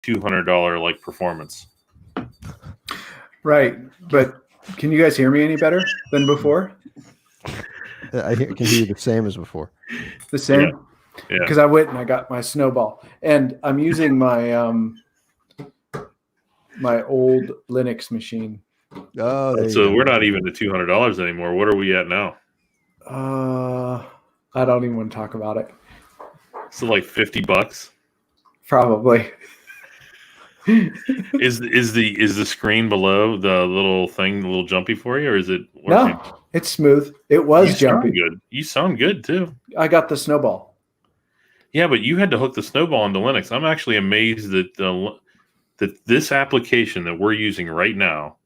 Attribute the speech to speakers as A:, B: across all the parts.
A: $200 like performance.
B: Right, but can you guys hear me any better than before?
C: I can hear you the same as before.
B: The same?
A: Yeah.
B: Because I went and I got my snowball. And I'm using my my old Linux machine.
C: Oh,
A: So we're not even at $200 anymore. What are we at now?
B: I don't even want to talk about it.
A: So like $50.
B: Probably.
A: Is the screen below the little thing a little jumpy for you, or is it working?
B: No, it's smooth. It was jumpy.
A: Good. You sound good too.
B: I got the snowball.
A: Yeah, but you had to hook the snowball into Linux. I'm actually amazed that that this application that we're using right now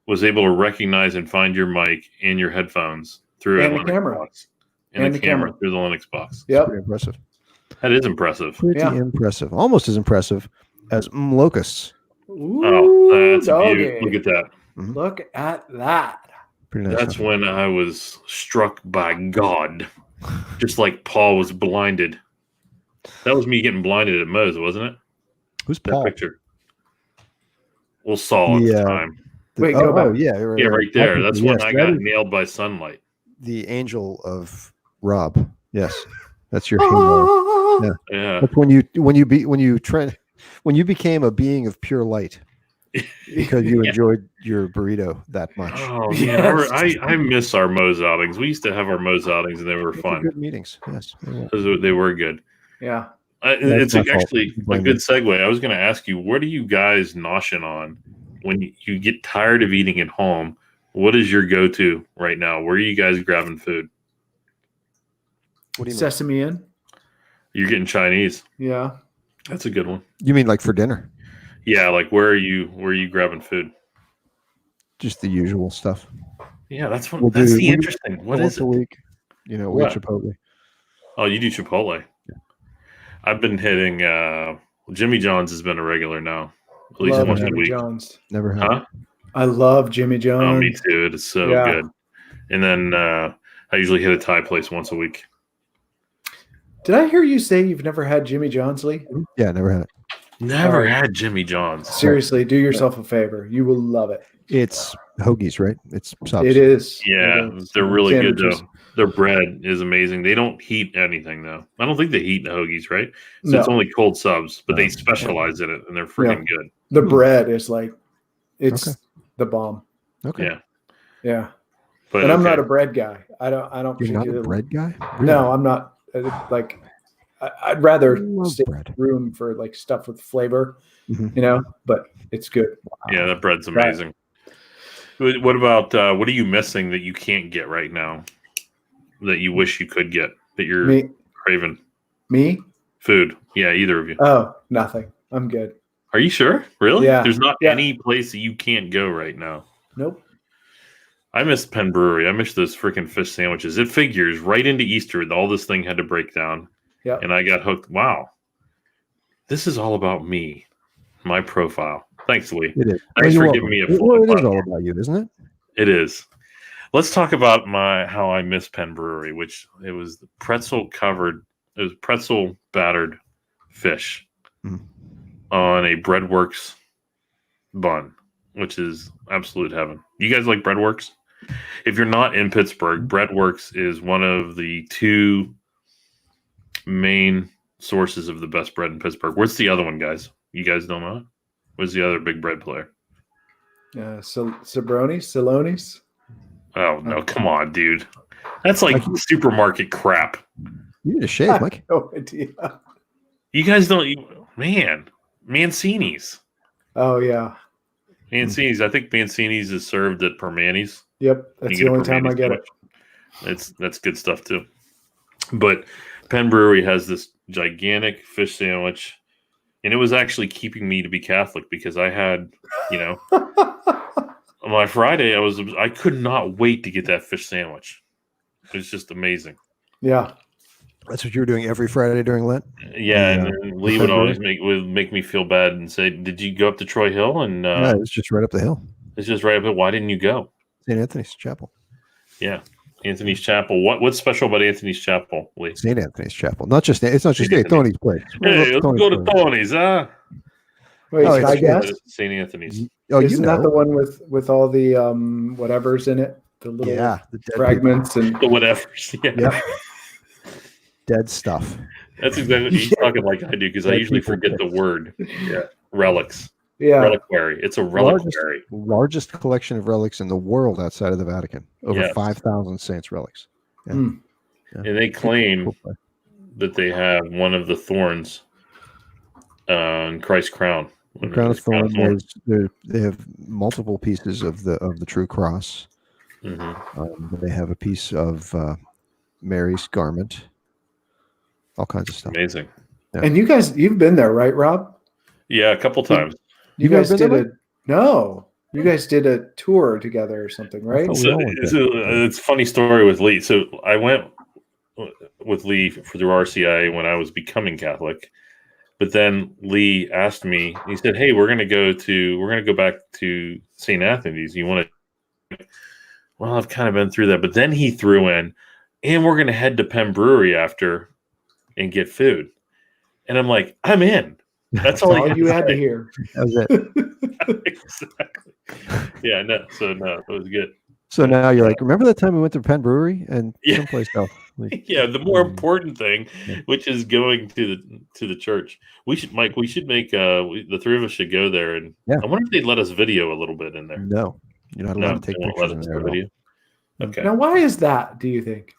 A: was able to recognize and find your mic and your headphones through
B: and
A: a
B: the
A: Linux
B: camera.
A: box. And the camera through the Linux box.
B: Yep.
C: Pretty impressive.
A: That is impressive.
C: Pretty impressive. Almost as impressive as Locusts.
B: Ooh,
A: that's a view. Look at that.
B: Look at that.
C: Pretty nice.
A: That's when I was struck by God. Just like Paul was blinded. That was me getting blinded at Moe's, wasn't it?
C: Who's
A: that
C: Paul?
A: picture? Well, Saul at the time.
B: Wait, go back.
C: Yeah,
A: right there. That's when I got nailed by sunlight.
C: The angel of Rob. Yes, that's your halo.
A: Yeah.
C: That's when you became a being of pure light because you enjoyed your burrito that much.
A: Oh yeah, I miss our Moe's outings. We used to have our Moe's outings, and they were fun.
C: Good meetings. Yes,
A: they were good.
B: Yeah.
A: It's actually a good segue. I was going to ask you, what are you guys noshing on when you get tired of eating at home? What is your go-to right now? Where are you guys grabbing food?
C: What do you mean?
B: Sesame Inn.
A: You're getting Chinese.
B: Yeah.
A: That's a good one.
C: You mean like for dinner?
A: Yeah, like where are you grabbing food?
C: Just the usual stuff.
A: Yeah, that's the interesting. What is it?
C: A week, we eat Chipotle.
A: Oh, you do Chipotle. Yeah. I've been hitting Jimmy John's has been a regular now. At least once a week.
B: John's.
C: Never had.
A: Huh?
B: I love Jimmy John's.
A: Oh, me too. It is so good. And then I usually hit a Thai place once a week.
B: Did I hear you say you've never had Jimmy John's, Lee?
C: Yeah, never had it.
A: Never had Jimmy John's.
B: Seriously, do yourself a favor. You will love it.
C: It's hoagies, right? It's subs.
B: It is.
A: Yeah, they're really good though. Their bread is amazing. They don't heat anything though. I don't think they heat the hoagies, right? So it's only cold subs, but they specialize in it, and they're freaking good.
B: The bread is like, it's the bomb.
C: Okay.
A: Yeah.
B: Yeah. But I'm not a bread guy. I don't.
C: You're not a bread guy? Really?
B: No, I'm not. Like, I'd rather stay room for like stuff with flavor, but it's good.
A: Yeah, that bread's amazing. Right. What about what are you missing that you can't get right now that you wish you could get that you're craving?
B: Me?
A: Food. Yeah, either of you.
B: Oh, nothing. I'm good.
A: Are you sure? Really?
B: Yeah.
A: There's not any place that you can't go right now.
B: Nope.
A: I miss Penn Brewery. I miss those freaking fish sandwiches. It figures right into Easter all this thing had to break down.
B: Yeah.
A: And I got hooked. Wow. This is all about me. My profile. Thanks, Lee.
C: It is.
A: Thanks for giving me a full
C: It is all about you, isn't it?
A: It is. Let's talk about how I miss Penn Brewery, which it was pretzel battered fish on a Breadworks bun, which is absolute heaven. You guys like Breadworks? If you're not in Pittsburgh, Breadworks is one of the two main sources of the best bread in Pittsburgh. Where's the other one, guys? You guys don't know? Where's the other big bread player?
B: Salonis?
A: Oh, no. Come on, dude. That's like supermarket crap.
C: You need a shave, Mike.
B: No idea.
A: You guys don't... Man. Mancini's.
B: Oh, yeah.
A: Mancini's. I think Mancini's is served at Permani's.
B: Yep. That's the only time I get it.
A: That's good stuff, too. But Penn Brewery has this gigantic fish sandwich, and it was actually keeping me to be Catholic because I had, on my Friday, I could not wait to get that fish sandwich. It was just amazing.
B: Yeah.
C: That's what you were doing every Friday during Lent?
A: Yeah, and then Lee would always make me feel bad and say, "Did you go up to Troy Hill?" And
C: it was just right up the hill.
A: It's just right up there. Why didn't you go?
C: St. Anthony's Chapel.
A: Yeah, Anthony's Chapel. What's special about Anthony's Chapel, Lee?
C: St. Anthony's Chapel. It's not just Tony's place.
A: Hey, let's go to Tony's, huh?
B: Wait,
C: Oh,
B: can I guess?
A: St. Anthony's.
C: Oh,
B: Isn't that the one with all the whatever's in it? The little
C: the dead
B: fragments and
A: The whatevers. Yeah.
C: Yep. Dead stuff.
A: That's exactly what he's talking like I do, because I
C: Dead
A: usually
C: people
A: forget the word. Yeah. Relics.
B: yeah.
A: Reliquary. It's a reliquary.
C: Largest collection of relics in the world outside of the Vatican. Over 5,000 saints relics. Yeah.
B: Mm.
C: Yeah.
A: And they claim that they have one of the thorns on Christ's crown.
C: The crown of thorns. They have multiple pieces of the true cross.
A: Mm-hmm.
C: They have a piece of Mary's garment. All kinds of stuff.
A: Amazing.
C: Yeah.
B: And you've been there, right, Rob?
A: Yeah, a couple times.
B: You guys did You guys did a tour together or something, right?
A: It's a funny story with Lee. So I went with Lee through RCI when I was becoming Catholic. But then Lee asked me, he said, "Hey, we're gonna go back to St. Anthony's. You want to?" Well, I've kind of been through that. But then he threw in, and we're gonna head to Penn Brewery after and get food. And I'm like, I'm in. That's all
B: you had to hear.
C: That was it.
A: Exactly. Yeah, no. So no, it was good.
C: So now you're like, remember that time we went to Penn Brewery and someplace else? Like,
A: yeah, the more important thing, which is going to the church. We should make the three of us should go there, and I wonder if they'd let us video a little bit in there.
C: No, you're not allowed to take pictures in there.
A: Video. Okay.
B: Now, why is that? Do you think?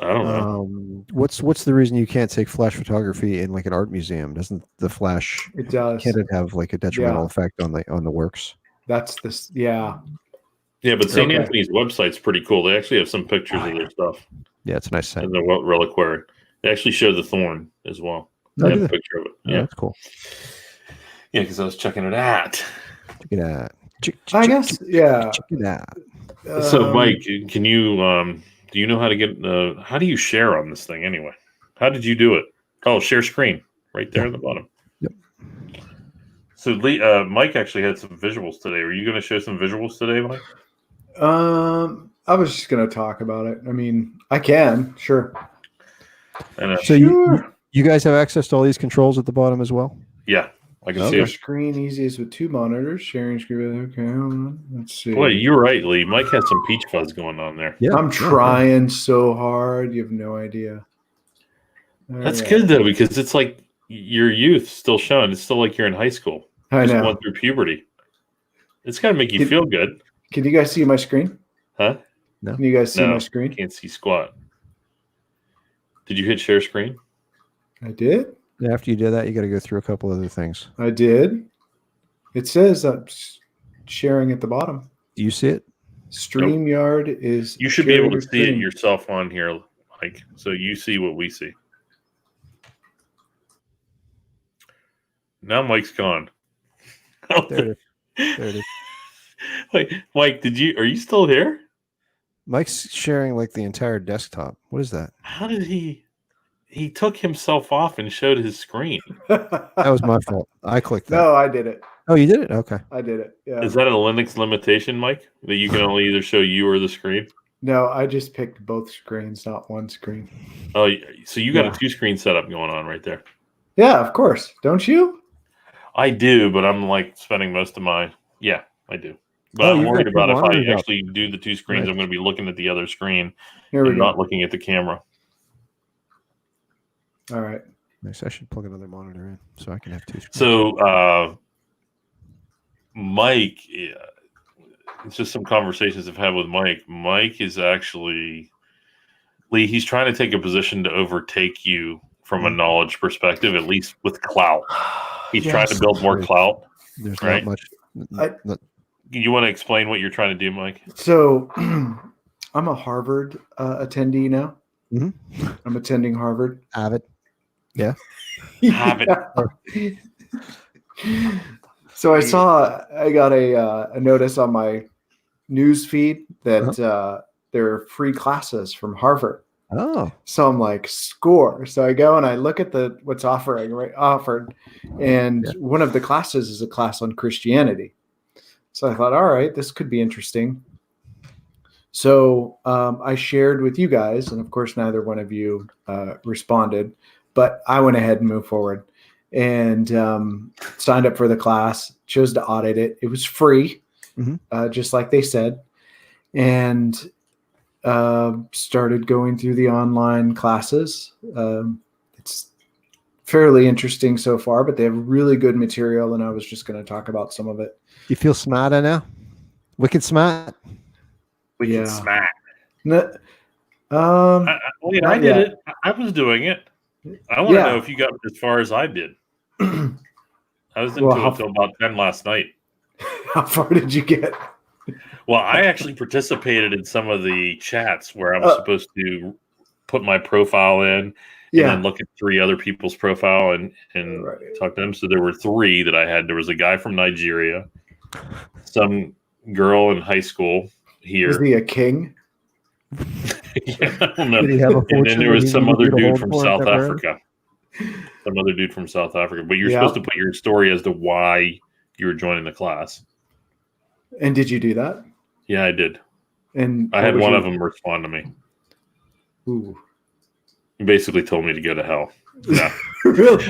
A: I don't know.
C: What's the reason you can't take flash photography in like an art museum? Doesn't the flash?
B: It does.
C: Can't it have like a detrimental effect on the works?
B: That's this. Yeah.
A: Yeah, but St. Anthony's website's pretty cool. They actually have some pictures of their stuff.
C: Yeah, it's a nice site.
A: And the reliquary. They actually show the thorn as well.
C: Oh,
A: They have a picture of it.
C: Yeah, that's cool.
A: Yeah, because I was checking it out.
C: Check it out.
B: I guess. Yeah.
C: Check it out.
A: So, Mike, can you do you know how to get? How do you share on this thing anyway? How did you do it? Oh, share screen right there at the bottom.
C: Yep.
A: So, Lee, Mike actually had some visuals today. Were you going to show some visuals today, Mike?
B: I was just going to talk about it. I mean, I can, sure.
C: So you guys have access to all these controls at the bottom as well?
A: Yeah, I can see it.
B: Screen easiest with two monitors. Sharing screen. Okay, let's see.
A: Boy, you're right, Lee. Mike has some peach fuzz going on there.
B: Yeah, I'm trying so hard. You have no idea.
A: That's good though, because it's like your youth still showing. It's still like you're in high school.
B: I know.
A: Went through puberty. It's got to make you feel good.
B: Can you guys see my screen?
A: Huh?
B: No. Can you guys see my screen?
A: Can't see squat. Did you hit share screen?
B: I did.
C: Yeah, after you did that, you got to go through a couple other things.
B: I did. It says I'm sharing at the bottom.
C: Do you see it?
B: StreamYard is.
A: You should be able to see it yourself on here, Mike. So you see what we see. Now Mike's gone.
C: There it is. There it is.
A: Wait, Mike, are you still here?
C: Mike's sharing like the entire desktop. What is that?
A: How did he took himself off and showed his screen?
C: That was my fault. I clicked that.
B: No, I did it.
C: Oh, you did it? Okay.
B: I did it. Yeah.
A: Is that a Linux limitation, Mike? That you can only either show you or the screen?
B: No, I just picked both screens, not one screen.
A: Oh, so you got a 2-screen setup going on right there.
B: Yeah, of course. Don't you?
A: I do, but I'm like spending most of my I do. But I'm worried about if I actually do the 2 screens, right. I'm going to be looking at the other screen and not looking at the camera.
B: All right.
C: Nice. I should plug another monitor in so I can have 2 screens.
A: So, Mike, it's just some conversations I've had with Mike. Mike is actually, Lee, he's trying to take a position to overtake you from a knowledge perspective, at least with clout. He's trying to build more clout.
C: There's not much.
A: You want to explain what you're trying to do, Mike?
B: So I'm a Harvard attendee now.
C: Mm-hmm.
B: I'm attending Harvard.
C: Avid. Yeah.
A: Avid.
B: So I got a notice on my news feed that there are free classes from Harvard.
C: Oh.
B: So I'm like, score. So I go and I look at what's offered, and one of the classes is a class on Christianity. So I thought, all right, this could be interesting. So I shared with you guys, and of course, neither one of you responded, but I went ahead and moved forward. and signed up for the class, chose to audit it. It was free, just like they said, and started going through the online classes. It's fairly interesting so far, but they have really good material, and I was just going to talk about some of it.
C: You feel smarter now? Wicked smart?
A: Wicked smart.
B: No,
A: I did it. I was doing it. I want to know if you got as far as I did. I was into it until about 10 last night.
B: How far did you get?
A: Well, I actually participated in some of the chats where I was supposed to put my profile in and then look at 3 other people's profile and talk to them. So there were 3 that I had. There was a guy from Nigeria, some girl in high school here.
B: Was he a king?
A: I don't know. And then there was some other dude from South Africa. Some other dude from South Africa. But you're supposed to put your story as to why you were joining the class.
B: And did you do that?
A: Yeah, I did.
B: And
A: I had one of them respond to me.
B: Ooh.
A: He basically told me to go to hell. Yeah.
B: Really?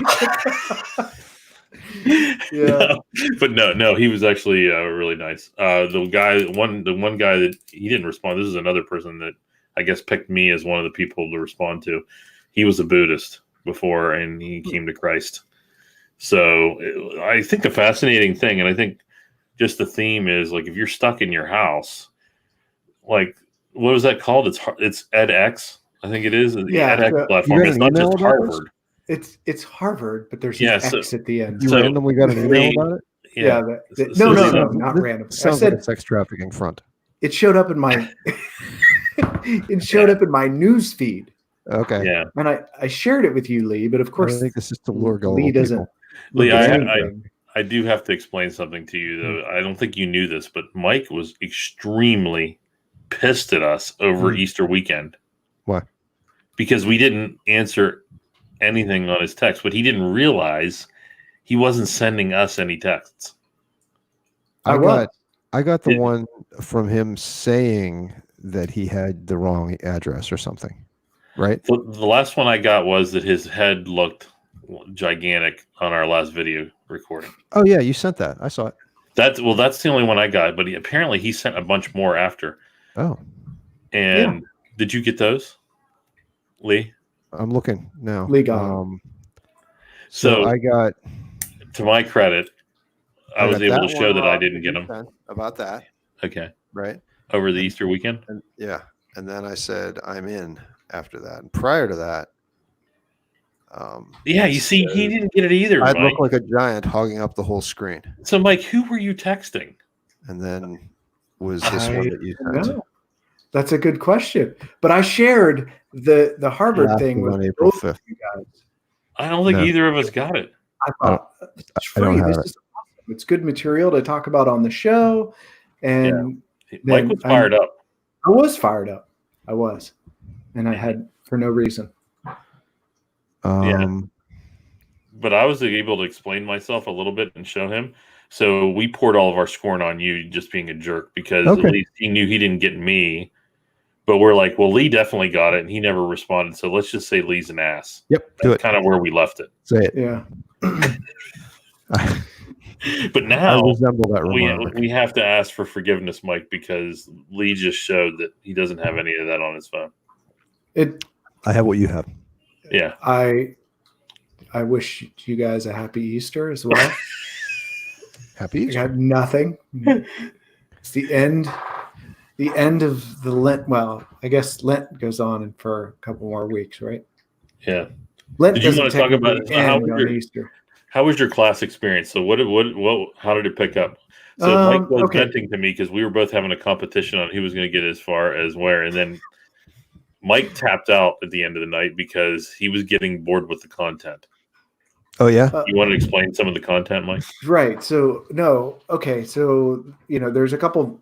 A: No, but no, he was actually really nice. The one guy that he didn't respond. This is another person that I guess picked me as one of the people to respond to. He was a Buddhist before, and he came to Christ. So I think a fascinating thing, and I think just the theme is like if you're stuck in your house, like what is that called? It's edX. I think it is the edX platform. It's not just Harvard.
B: It's Harvard, but there's an X at the end.
C: You randomly got an email about it?
B: Yeah. No, not random.
C: I said sex trafficking front.
B: It showed up in my up in my news feed.
C: Okay.
A: Yeah.
B: And I shared it with you, Lee, but of course
C: I think this is to lure
B: Lee doesn't.
A: Lee, I do have to explain something to you though. I don't think you knew this, but Mike was extremely pissed at us over Easter weekend.
C: Why?
A: Because we didn't answer anything on his text, but he didn't realize he wasn't sending us any texts.
C: I got the one from him saying that he had the wrong address or something, right?
A: The last one I got was that his head looked gigantic on our last video recording.
C: Oh yeah, you sent that. I saw it.
A: That's the only one I got, but apparently he sent a bunch more after.
C: Oh.
A: And did you get those, Lee?
C: I'm looking now.
B: Lee got
A: so
C: I got,
A: to my credit, I was able to show that I didn't get them.
C: About that.
A: Okay.
C: Right.
A: Over the Easter weekend?
C: And then I said, I'm in after that. And prior to that,
A: you see, he didn't get it either.
C: I'd look like a giant hogging up the whole screen.
A: So, Mike, who were you texting?
C: And then was this one that you sent?
B: That's a good question. But I shared the Harvard thing with
C: April 5th.
B: You guys.
A: I don't think either of us got it.
B: I thought it's free. This is awesome. It's good material to talk about on the show. And
A: Mike was fired up.
B: I was fired up. I was. And I had for no reason.
A: But I was able to explain myself a little bit and show him. So we poured all of our scorn on you just being a jerk because at least he knew he didn't get me. But we're like, well, Lee definitely got it, and he never responded. So let's just say Lee's an ass.
C: Yep,
A: that's kind of where we left it.
C: Say it.
B: Yeah.
A: But now
C: we
A: have to ask for forgiveness, Mike, because Lee just showed that he doesn't have any of that on his phone.
C: I have what you have.
A: Yeah.
B: I wish you guys a happy Easter as well.
C: Happy Easter.
B: I got nothing. It's the end of the Lent. Well, I guess Lent goes on for a couple more weeks, right?
A: Yeah.
B: Lent
A: did you want to talk about
B: Easter?
A: How was your class experience? So how did it pick up? So Mike was venting to me because we were both having a competition on who was going to get as far as where, and then Mike tapped out at the end of the night because he was getting bored with the content.
C: Oh yeah.
A: You want to explain some of the content, Mike?
B: Right. So So there's a couple.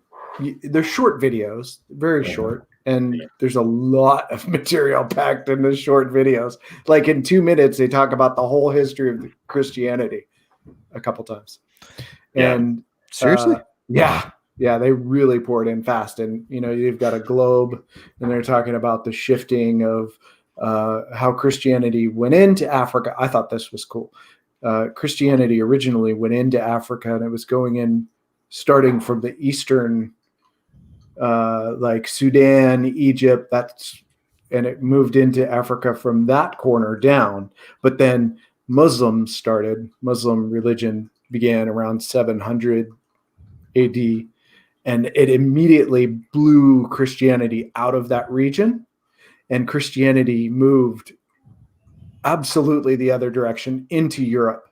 B: They're short videos, very short, and there's a lot of material packed in the short videos. Like in 2 minutes, they talk about the whole history of Christianity a couple times. And
C: seriously,
B: they really poured in fast. And you've got a globe, and they're talking about the shifting of how Christianity went into Africa. I thought this was cool. Christianity originally went into Africa, and it was going in, starting from the eastern, like Sudan, Egypt. And it moved into Africa from that corner down. But then Muslim religion began around 700 AD, and it immediately blew Christianity out of that region, and Christianity moved absolutely the other direction into Europe.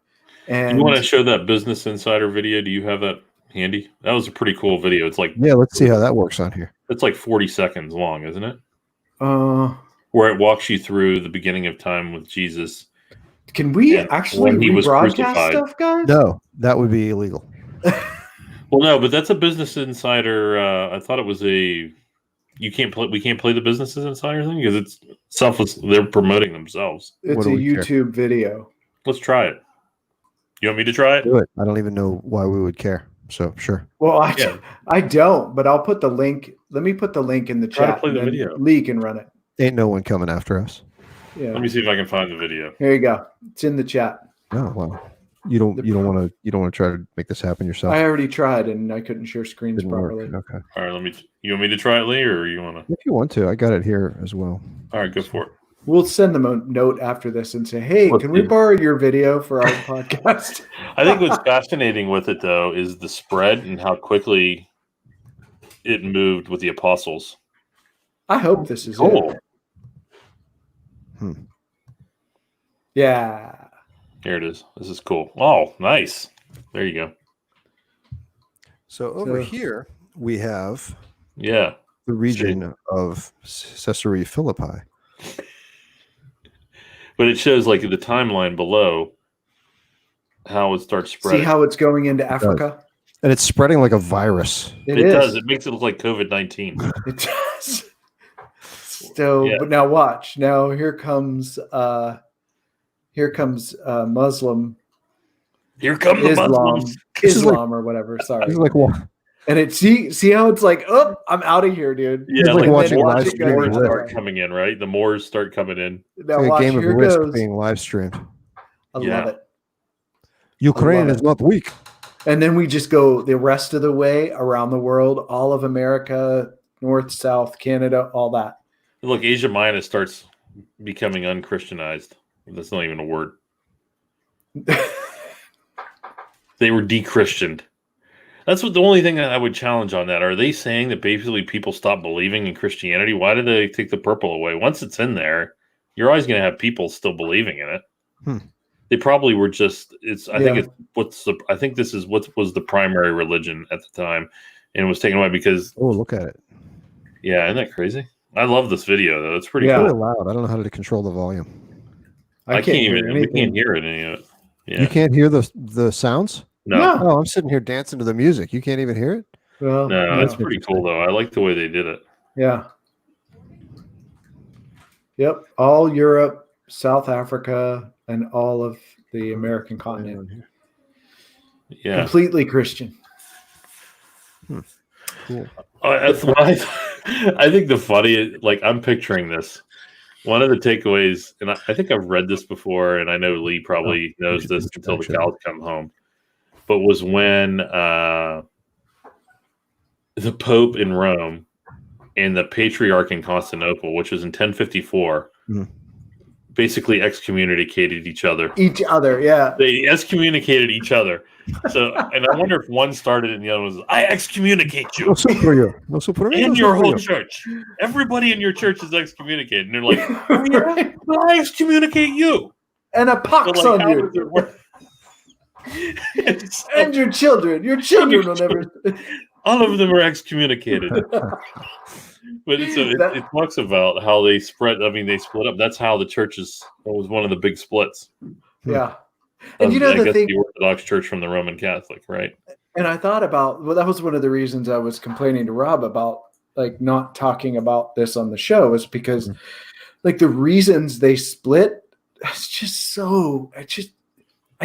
B: And
A: you want to show that Business Insider video? Do you have that handy? That was a pretty cool video. It's like,
C: yeah, let's see how that works on here.
A: It's like 40 seconds long, isn't it? Where it walks you through the beginning of time with Jesus.
B: Can we actually rebroadcast stuff, guys?
C: No, that would be illegal.
A: Well, no, but that's a Business Insider. I thought it was we can't play the Business Insider thing because it's selfless. They're promoting themselves.
B: It's a YouTube video.
A: Let's try it. You want me to try it?
C: Do it. I don't even know why we would care. So sure.
B: Well, I don't, but I'll put the link. Let me put the link in the chat.
A: Try to play the video.
B: Lee can run it.
C: Ain't no one coming after us.
B: Yeah.
A: Let me see if I can find the video.
B: Here you go. It's in the chat.
C: Oh well. You don't want to try to make this happen yourself.
B: I already tried and I couldn't share screens properly.
C: Okay.
A: All right, you want me to try it, Lee, or you want to?
C: If you want to, I got it here as well.
A: All right, go for it.
B: We'll send them a note after this and say, "Hey, can we borrow your video for our podcast?"
A: I think what's fascinating with it though is the spread and how quickly it moved with the apostles.
B: I hope this is
A: cool.
B: It. Yeah.
A: Here it is. This is cool. Oh, nice. There you go.
C: So over here we have
A: the
C: region of Caesarea Philippi.
A: But it shows like the timeline below how it starts spreading.
B: See how it's going into Africa?
C: And it's spreading like a virus.
A: It does. It makes it look like COVID-19.
B: It does. So, but now watch. Now here comes Muslim.
A: Here come the Muslims.
B: Islam or whatever. Sorry.
C: It's like what?
B: And it see how it's like, oh, I'm out of here, dude.
A: Yeah,
C: like watching live
A: the Moors start coming in, right? The Moors start coming in.
B: Now
C: like
B: watch,
C: a game of
B: here
C: Risk
B: goes.
C: being live streamed.
B: I love it.
C: Ukraine is not weak.
B: And then we just go the rest of the way around the world, all of America, North, South, Canada, all that.
A: Look, Asia Minor starts becoming unchristianized. That's not even a word. They were de-Christianed. That's the only thing that I would challenge on that. Are they saying that basically people stop believing in Christianity? Why did they take the purple away? Once it's in there, you're always going to have people still believing in it. They probably were just. I think this is what was the primary religion at the time, and it was taken away because.
C: Oh, look at it!
A: Yeah, isn't that crazy? I love this video though. It's pretty
C: cool.
A: cool.
C: Really loud. I don't know how to control the volume.
A: I can't even. We can't hear it. Any of it. Yeah.
C: You can't hear the sounds?
A: No.
C: Oh, I'm sitting here dancing to the music. You can't even hear it?
B: Well,
A: no, that's pretty cool though. I like the way they did it.
B: Yeah. Yep. All Europe, South Africa, and all of the American continent.
A: Yeah.
B: Completely Christian.
C: Cool.
A: That's what I think the funny, like I'm picturing this. One of the takeaways, and I think I've read this before, and I know Lee probably knows this until the cows come home, but was when the Pope in Rome and the Patriarch in Constantinople, which was in 1054, basically excommunicated each other.
B: Yeah.
A: They excommunicated each other. So, and I wonder if one started and the other was, I excommunicate you. And your whole church. Everybody in your church is excommunicated. And they're like, I excommunicate you.
B: And a pox on you. And your children. Your children will never.
A: All of them are excommunicated. But it talks about how they spread. I mean, they split up. That's how the churches. It was one of the big splits.
B: Yeah. And you know
A: the Orthodox Church from the Roman Catholic, right?
B: And I thought about, well, that was one of the reasons I was complaining to Rob about like not talking about this on the show, is because like the reasons they split, it's just so I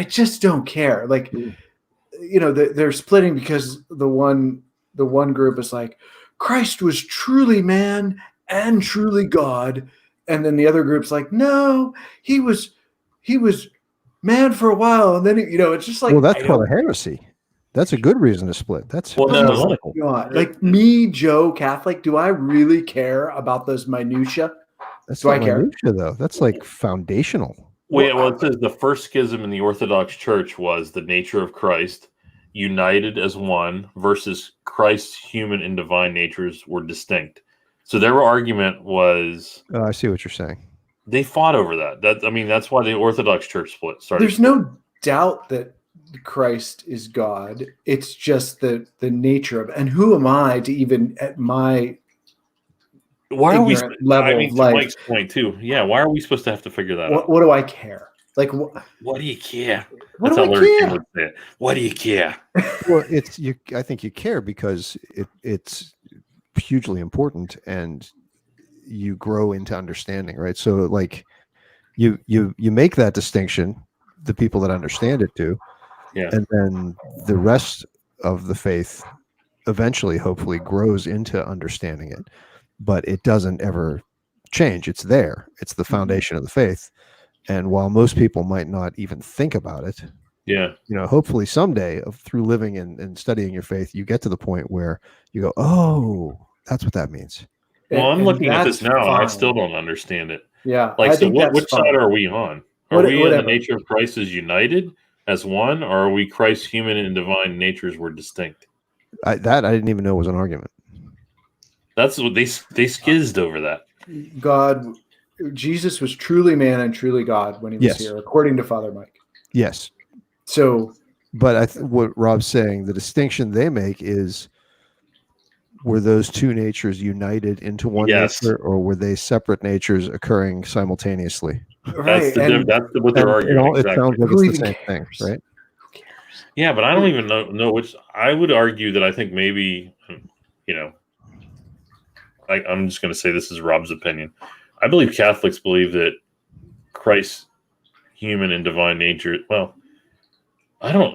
B: just don't care. Like, you know, they're splitting because the one group is like, Christ was truly man and truly God, and then the other group's like, no, he was man for a while, and then it's just like,
C: well, that's called a heresy. That's a good reason to split. That's heretical.
B: Like me, Joe, Catholic. Do I really care about those minutia?
C: That's not minutia, though. That's like foundational.
A: Well, it says the first schism in the Orthodox Church was the nature of Christ united as one versus Christ's human and divine natures were distinct. So their argument was,
C: I see what you're saying.
A: They fought over that. That's why the Orthodox Church started.
B: There's no doubt that Christ is God. It's just the nature of it. And who am I to even at my
A: why are we
B: level of life?
A: Mike's point too. Yeah, why are we supposed to have to figure that out?
B: What do I care? Like,
A: what do you care?
B: What do I care?
A: What do you care?
C: Well, I think you care because it's hugely important, and you grow into understanding, right? So, like, you make that distinction. The people that understand it do, and then the rest of the faith eventually, hopefully, grows into understanding it. But it doesn't ever change. It's there. It's the foundation of the faith. And while most people might not even think about it, hopefully someday through living and studying your faith, you get to the point where you go, oh, that's what that means.
A: Well, I'm looking at this now, and I still don't understand it.
B: Yeah.
A: Like, so which side are we on? Are we in the nature of Christ is united as one, or are we Christ's human and divine natures were distinct?
C: I didn't even know was an argument.
A: That's what they skizzed over that.
B: Jesus was truly man and truly God when he was here, according to Father Mike.
C: Yes.
B: So,
C: but what Rob's saying, the distinction they make is, were those two natures united into one nature, or were they separate natures occurring simultaneously?
B: Right.
A: That's what they're arguing.
C: It sounds like it's the same thing, right?
A: Yeah, but I don't even know which. I would argue that I think maybe, I'm just going to say this is Rob's opinion. I believe Catholics believe that Christ's human and divine nature. Well, I don't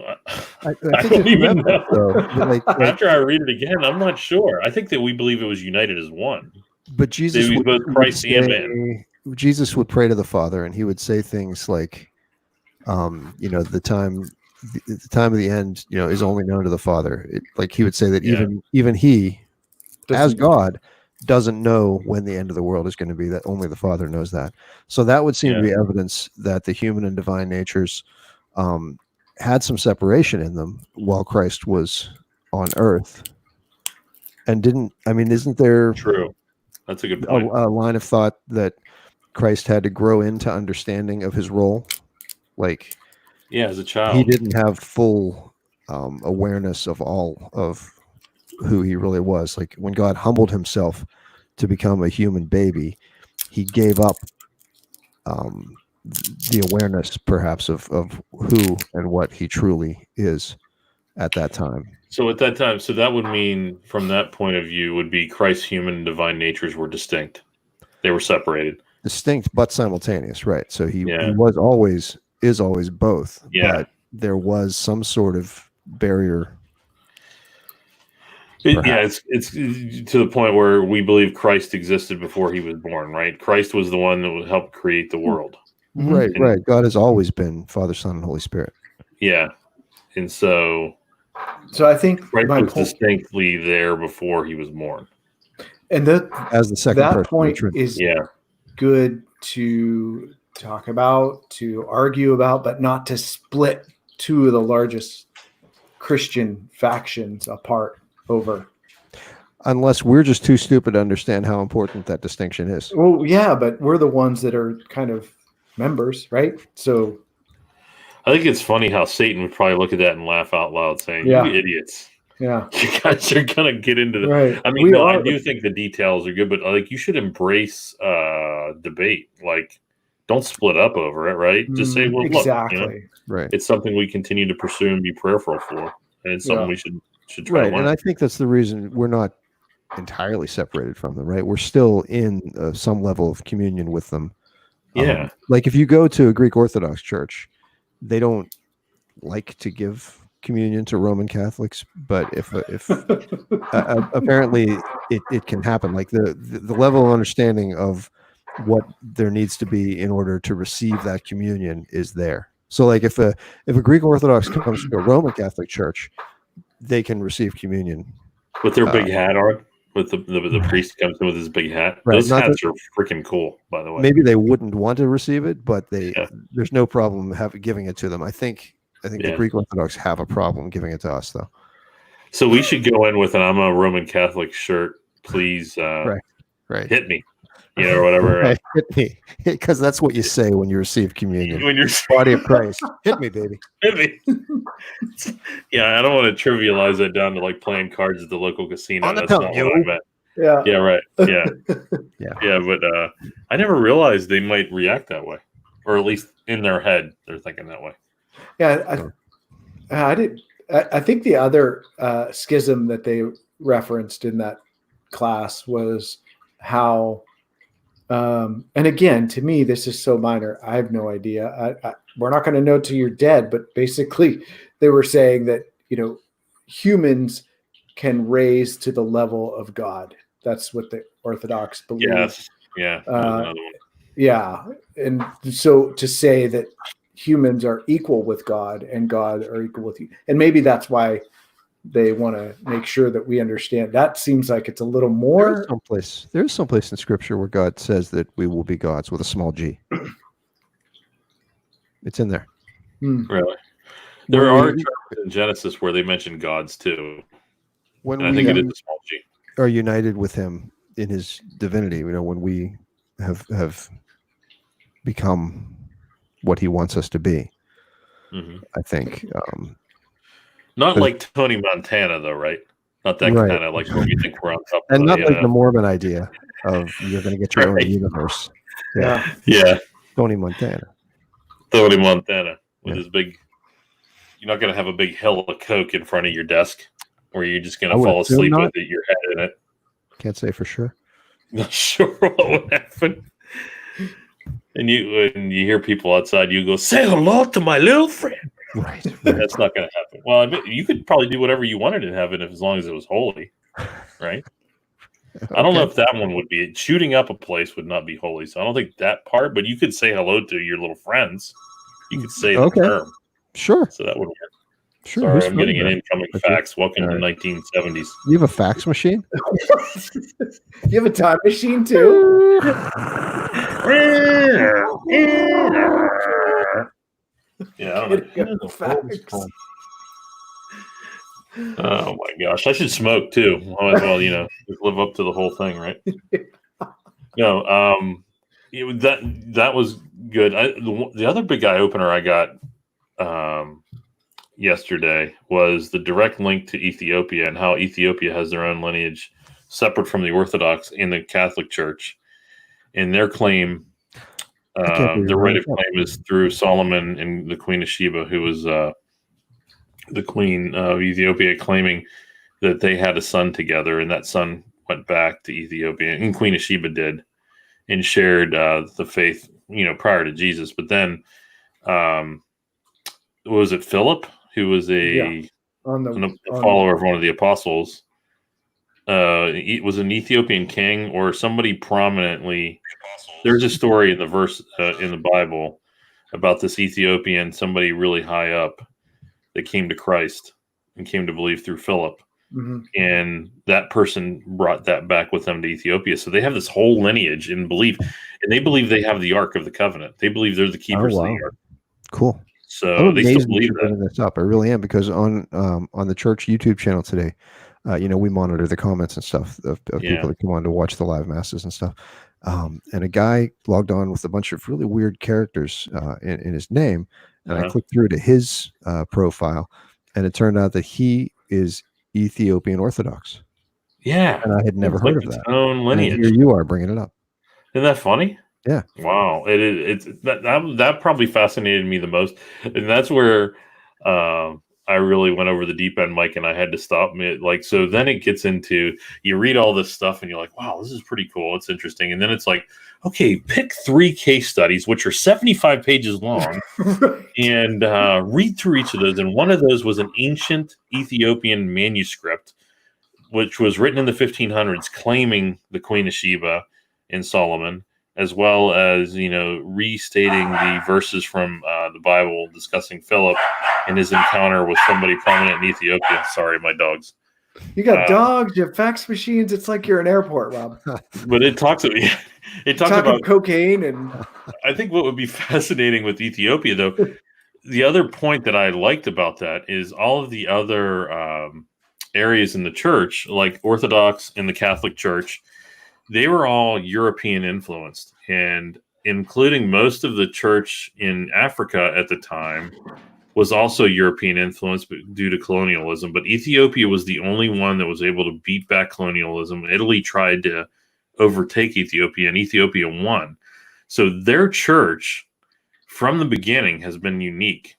A: even know. After I read it again, I'm not sure. I think that we believe it was united as one.
C: But Jesus
A: would both Christ and man.
C: Jesus would pray to the Father, and he would say things like, the time of the end, is only known to the Father. Like he would say that even he, as God, doesn't know when the end of the world is going to be, that only the Father knows that. So that would seem to be evidence that the human and divine natures had some separation in them while Christ was on earth. And isn't there
A: true? That's a good point.
C: A line of thought that Christ had to grow into understanding of his role? Like,
A: as a child,
C: he didn't have full awareness of all of who he really was. Like when God humbled himself to become a human baby, he gave up the awareness perhaps of who and what he truly is at that time.
A: So at that time, that would mean from that point of view would be Christ's human and divine natures were distinct. They were separated.
C: Distinct but simultaneous, right? So he is always both.
A: Yeah.
C: But there was some sort of barrier.
A: It's to the point where we believe Christ existed before he was born, right? Christ was the one that would help create the world.
C: Right. God has always been Father, Son, and Holy Spirit.
A: Yeah. And so
B: I think
A: Christ was distinctly there before he was born.
B: And
C: as the second person
B: point is good to talk about, to argue about, but not to split two of the largest Christian factions apart over.
C: Unless we're just too stupid to understand how important that distinction is.
B: Well, yeah, but we're the ones that are kind of members, right? So
A: I think it's funny how Satan would probably look at that and laugh out loud saying, you idiots.
B: Yeah.
A: You guys are going to get into the...
B: Right.
A: I mean, I do think the details are good, but like you should embrace debate. Like, don't split up over it, right? Just say, well,
B: exactly.
A: Look,
C: right.
A: It's something we continue to pursue and be prayerful for. And it's something we should try to learn.
C: And I think that's the reason we're not entirely separated from them, right? We're still in some level of communion with them.
A: Yeah.
C: Like if you go to a Greek Orthodox church, they don't like to give communion to Roman Catholics, but if apparently it can happen. Like the level of understanding of what there needs to be in order to receive that communion is there. So like if a Greek Orthodox comes to a Roman Catholic church, they can receive communion
A: with their big hat on. With the priest comes in with his big hat.
C: Right.
A: Those hats are freaking cool, by the way.
C: Maybe they wouldn't want to receive it, but there's no problem giving it to them. I think the Greek Orthodox have a problem giving it to us, though.
A: So we should go in with an "I'm a Roman Catholic" shirt, please.
C: Right.
A: Hit me, or whatever.
C: Right. Hit me, because that's what you say when you receive communion.
A: When you're
C: body of Christ, hit me, baby.
A: Hit me. Yeah, I don't want to trivialize that down to like playing cards at the local casino. That's not what I meant.
B: Yeah.
A: Yeah. Right. Yeah.
C: Yeah.
A: But I never realized they might react that way, or at least in their head, they're thinking that way.
B: Yeah. I did. I think the other schism that they referenced in that class was how, and again, to me, this is so minor. I have no idea. We're not going to know till you're dead. But basically, they were saying that humans can raise to the level of God. That's what the Orthodox believe.
A: Yes. Yeah.
B: Yeah. And so to say that humans are equal with God and God are equal with you, and maybe that's why they want to make sure that we understand. That seems like it's a little more.
C: There's someplace in Scripture where God says that we will be gods with a small g. It's in there.
A: Really? There are chapters in Genesis where they mention gods too. I think it is a small g.
C: Are united with Him in His divinity. When we have become what He wants us to be.
A: Mm-hmm.
C: I think.
A: Not like Tony Montana, though, right? Not that kind of like where we think we're on top.
C: And not like the Mormon idea of you're going to get your own universe.
B: Yeah.
C: Tony Montana
A: with his big. You're not going to have a big hill of Coke in front of your desk, where you're just going to fall asleep with your head in it.
C: Can't say for sure.
A: Not sure what would happen. And you hear people outside, you go, "Say hello to my little friend."
C: Right.
A: That's not going to happen. Well, I bet you could probably do whatever you wanted in heaven as long as it was holy, right? Okay. I don't know if that one would be. Shooting up a place would not be holy, so I don't think that part. But you could say hello to your little friends. You could say the term.
C: Sure.
A: So that would work.
C: Sure.
A: Sorry, I'm getting an incoming fax. Welcome to the 1970s.
C: You have a fax machine?
B: You have a time machine too?
A: Yeah, I don't know. Oh my gosh, I should smoke too. Might as well, just live up to the whole thing, right? No, that was good. The other big eye opener I got yesterday was the direct link to Ethiopia and how Ethiopia has their own lineage separate from the Orthodox in the Catholic Church, and their claim. Their right of claim is through Solomon and the Queen of Sheba, who was the Queen of Ethiopia, claiming that they had a son together, and that son went back to Ethiopia, and Queen of Sheba did, and shared the faith, prior to Jesus. But then, was it Philip, who was a follower of one of the apostles? It was an Ethiopian king or somebody prominently. There's a story in the verse in the Bible about this Ethiopian, somebody really high up that came to Christ and came to believe through Philip. Mm-hmm. And that person brought that back with them to Ethiopia. So they have this whole lineage and belief, and they believe they have the Ark of the Covenant. They believe they're the keepers of the Ark.
C: Cool.
A: So they still believe that.
C: This up. I really am, because on the church YouTube channel today, we monitor the comments and stuff of people that come on to watch the live masses and stuff. And a guy logged on with a bunch of really weird characters in his name. And I clicked through to his profile, and it turned out that he is Ethiopian Orthodox.
A: Yeah.
C: And I had never heard of that.
A: Own lineage.
C: And here you are bringing it up.
A: Isn't that funny?
C: Yeah.
A: Wow. It's that probably fascinated me the most. And that's where I really went over the deep end, Mike, and I had to stop me. So then it gets into, you read all this stuff and you're like, wow, this is pretty cool. It's interesting. And then it's like, okay, pick 3 case studies, which are 75 pages long, and read through each of those. And one of those was an ancient Ethiopian manuscript, which was written in the 1500s, claiming the Queen of Sheba and Solomon. as well as restating the verses from the Bible discussing Philip and his encounter with somebody prominent in Ethiopia. Sorry, my dogs.
B: You got dogs, you have fax machines. It's like you're an airport, Rob.
A: But it talks about
B: cocaine, and
A: I think what would be fascinating with Ethiopia, though, the other point that I liked about that is all of the other areas in the church, like Orthodox and the Catholic Church, they were all European influenced, and including most of the church in Africa at the time was also European influence due to colonialism. But Ethiopia was the only one that was able to beat back colonialism. Italy tried to overtake Ethiopia, and Ethiopia won. So their church from the beginning has been unique,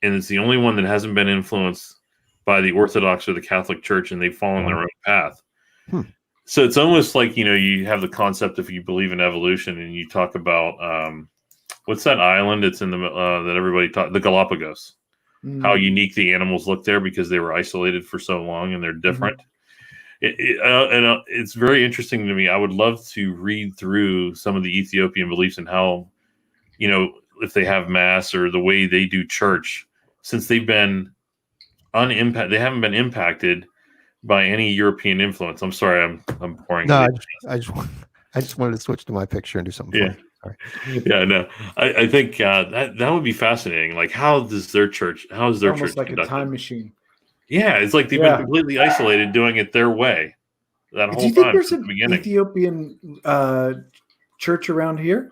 A: and it's the only one that hasn't been influenced by the Orthodox or the Catholic Church, and they've followed their own path. So it's almost like, you have the concept if you believe in evolution, and you talk about what's that island? It's in the that everybody the Galapagos. How unique the animals look there because they were isolated for so long and they're different. It's very interesting to me. I would love to read through some of the Ethiopian beliefs and how, if they have mass or the way they do church, since they've been they haven't been impacted by any European influence. I'm sorry, I'm pouring.
C: No, I just wanted to switch to my picture and do something.
A: Yeah.
C: Sorry.
A: Yeah, no, I think that would be fascinating. Like, how is their church
B: almost like
A: conducted?
B: a time machine.
A: Yeah, it's like they've been completely isolated, doing it their way that whole
B: Do you think
A: time
B: there's
A: since
B: an
A: the beginning.
B: Ethiopian church around here?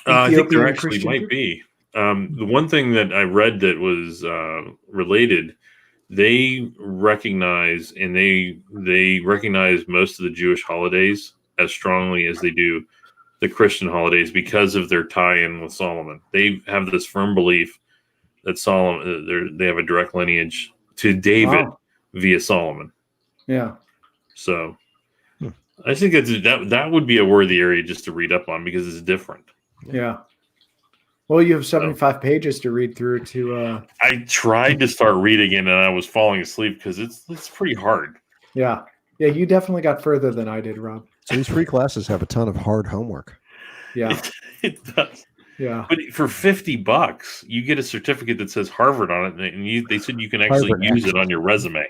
A: I think there
B: Ethiopian
A: actually
B: Christian
A: might
B: church?
A: be. The one thing that I read that was related, they recognize most of the Jewish holidays as strongly as they do the Christian holidays because of their tie-in with Solomon. They have this firm belief that Solomon, they have a direct lineage to David via Solomon.
B: Yeah.
A: So I think that would be a worthy area just to read up on because it's different.
B: Yeah. Well, you have 75 pages to read through to
A: I tried to start reading it and I was falling asleep because it's pretty hard.
B: Yeah. Yeah, you definitely got further than I did, Rob.
C: So these free classes have a ton of hard homework.
B: Yeah.
A: It does.
B: Yeah.
A: But for $50, you get a certificate that says Harvard on it, and they said you can actually
C: Harvard
A: use it on your resume.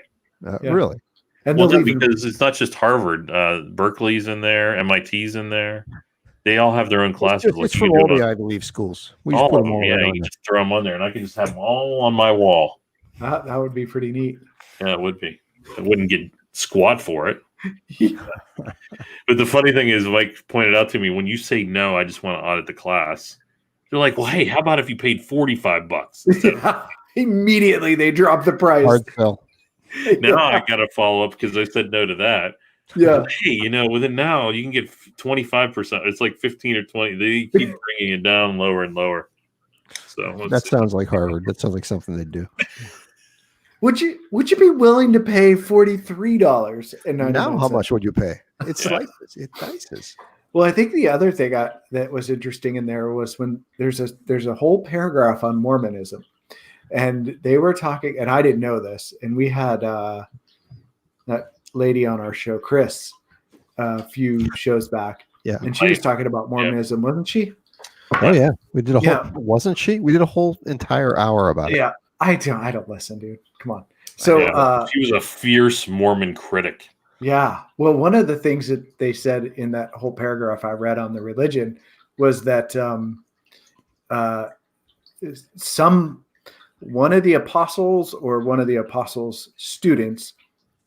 C: Really?
B: And
A: because it's not just Harvard. Berkeley's in there, MIT's in there. They all have their own classes.
C: It's from all the Ivy League schools. We just put them all
A: you can just throw them on there, and I can just have them all on my wall.
B: That would be pretty neat.
A: Yeah, it would be. I wouldn't get squat for it. But the funny thing is, Mike pointed out to me, when you say no, I just want to audit the class. They're like, well, hey, how about if you paid $45?
B: Immediately they drop the price.
C: Hard sell.
A: Now I got to follow up because I said no to that.
B: Yeah.
A: But hey, within now you can get 25%. It's like 15 or 20. They keep bringing it down lower and lower. So
C: that sounds like Harvard. That sounds like something they do.
B: Would you be willing to pay $43?
C: Now, how much would you pay? It's dices.
B: Well, I think the other thing that was interesting in there was when there's a whole paragraph on Mormonism, and they were talking, and I didn't know this, and we had that lady on our show, Chris, a few shows back, and she was talking about Mormonism, wasn't she?
C: Oh yeah, we did a whole. Wasn't she? We did a whole entire hour about it.
B: Yeah, I don't listen, dude. Come on. So
A: she was a fierce Mormon critic.
B: Yeah. Well, one of the things that they said in that whole paragraph I read on the religion was that one of the apostles or one of the apostles' students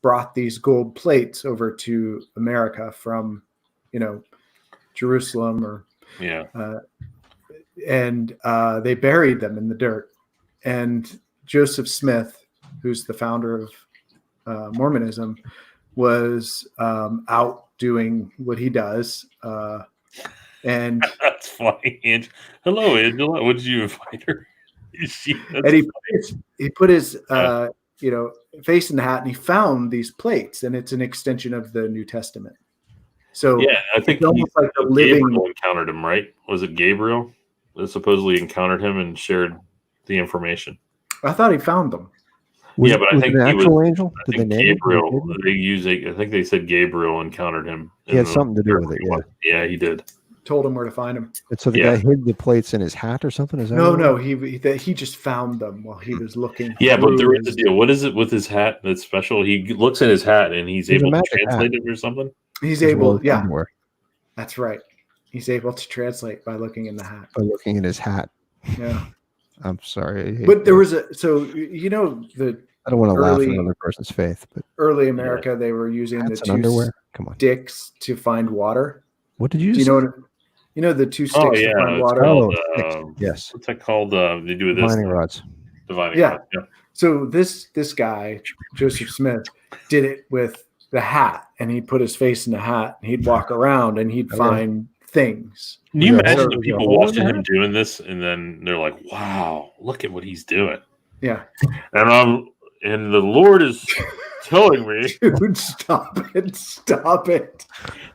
B: brought these gold plates over to America from, Jerusalem and they buried them in the dirt. And Joseph Smith, who's the founder of Mormonism, was out doing what he does. And
A: that's funny. Hello, Angela. What did you invite her?
B: He put his face in the hat, and he found these plates, and it's an extension of the New Testament. So
A: I think
B: almost like a living.
A: Gabriel encountered him, right? Was it Gabriel that supposply encountered him and shared the information?
B: I thought he found them.
A: But I think
C: an actual angel.
A: I think Gabriel. They use. I think they said Gabriel encountered him.
C: He had something to do with it.
A: Yeah, he did.
B: told him where to find him.
C: And so the guy hid the plates in his hat or something? Is that
B: No, he just found them while he was looking.
A: Yeah, but there is a deal. What is it with his hat that's special? He looks in his hat and he's able to translate it or something?
B: He's able, yeah. That's right. He's able to translate by looking in the hat.
C: By looking in his hat.
B: Yeah.
C: I'm sorry.
B: But there was I don't
C: want to laugh at another person's faith, but
B: early America, they were using the two sticks to find water.
C: What did you
B: say? You know the two sticks to find water?
C: Yes.
A: What's that called? They do with
C: divining rods.
A: Divining rods. Yeah.
B: So this guy, Joseph Smith, did it with the hat, and he'd put his face in the hat, and he'd walk around, and he'd find things.
A: Can you imagine the people watching him doing this, and then they're like, "Wow, look at what he's doing."
B: Yeah.
A: And the Lord is telling me,
B: dude, stop it.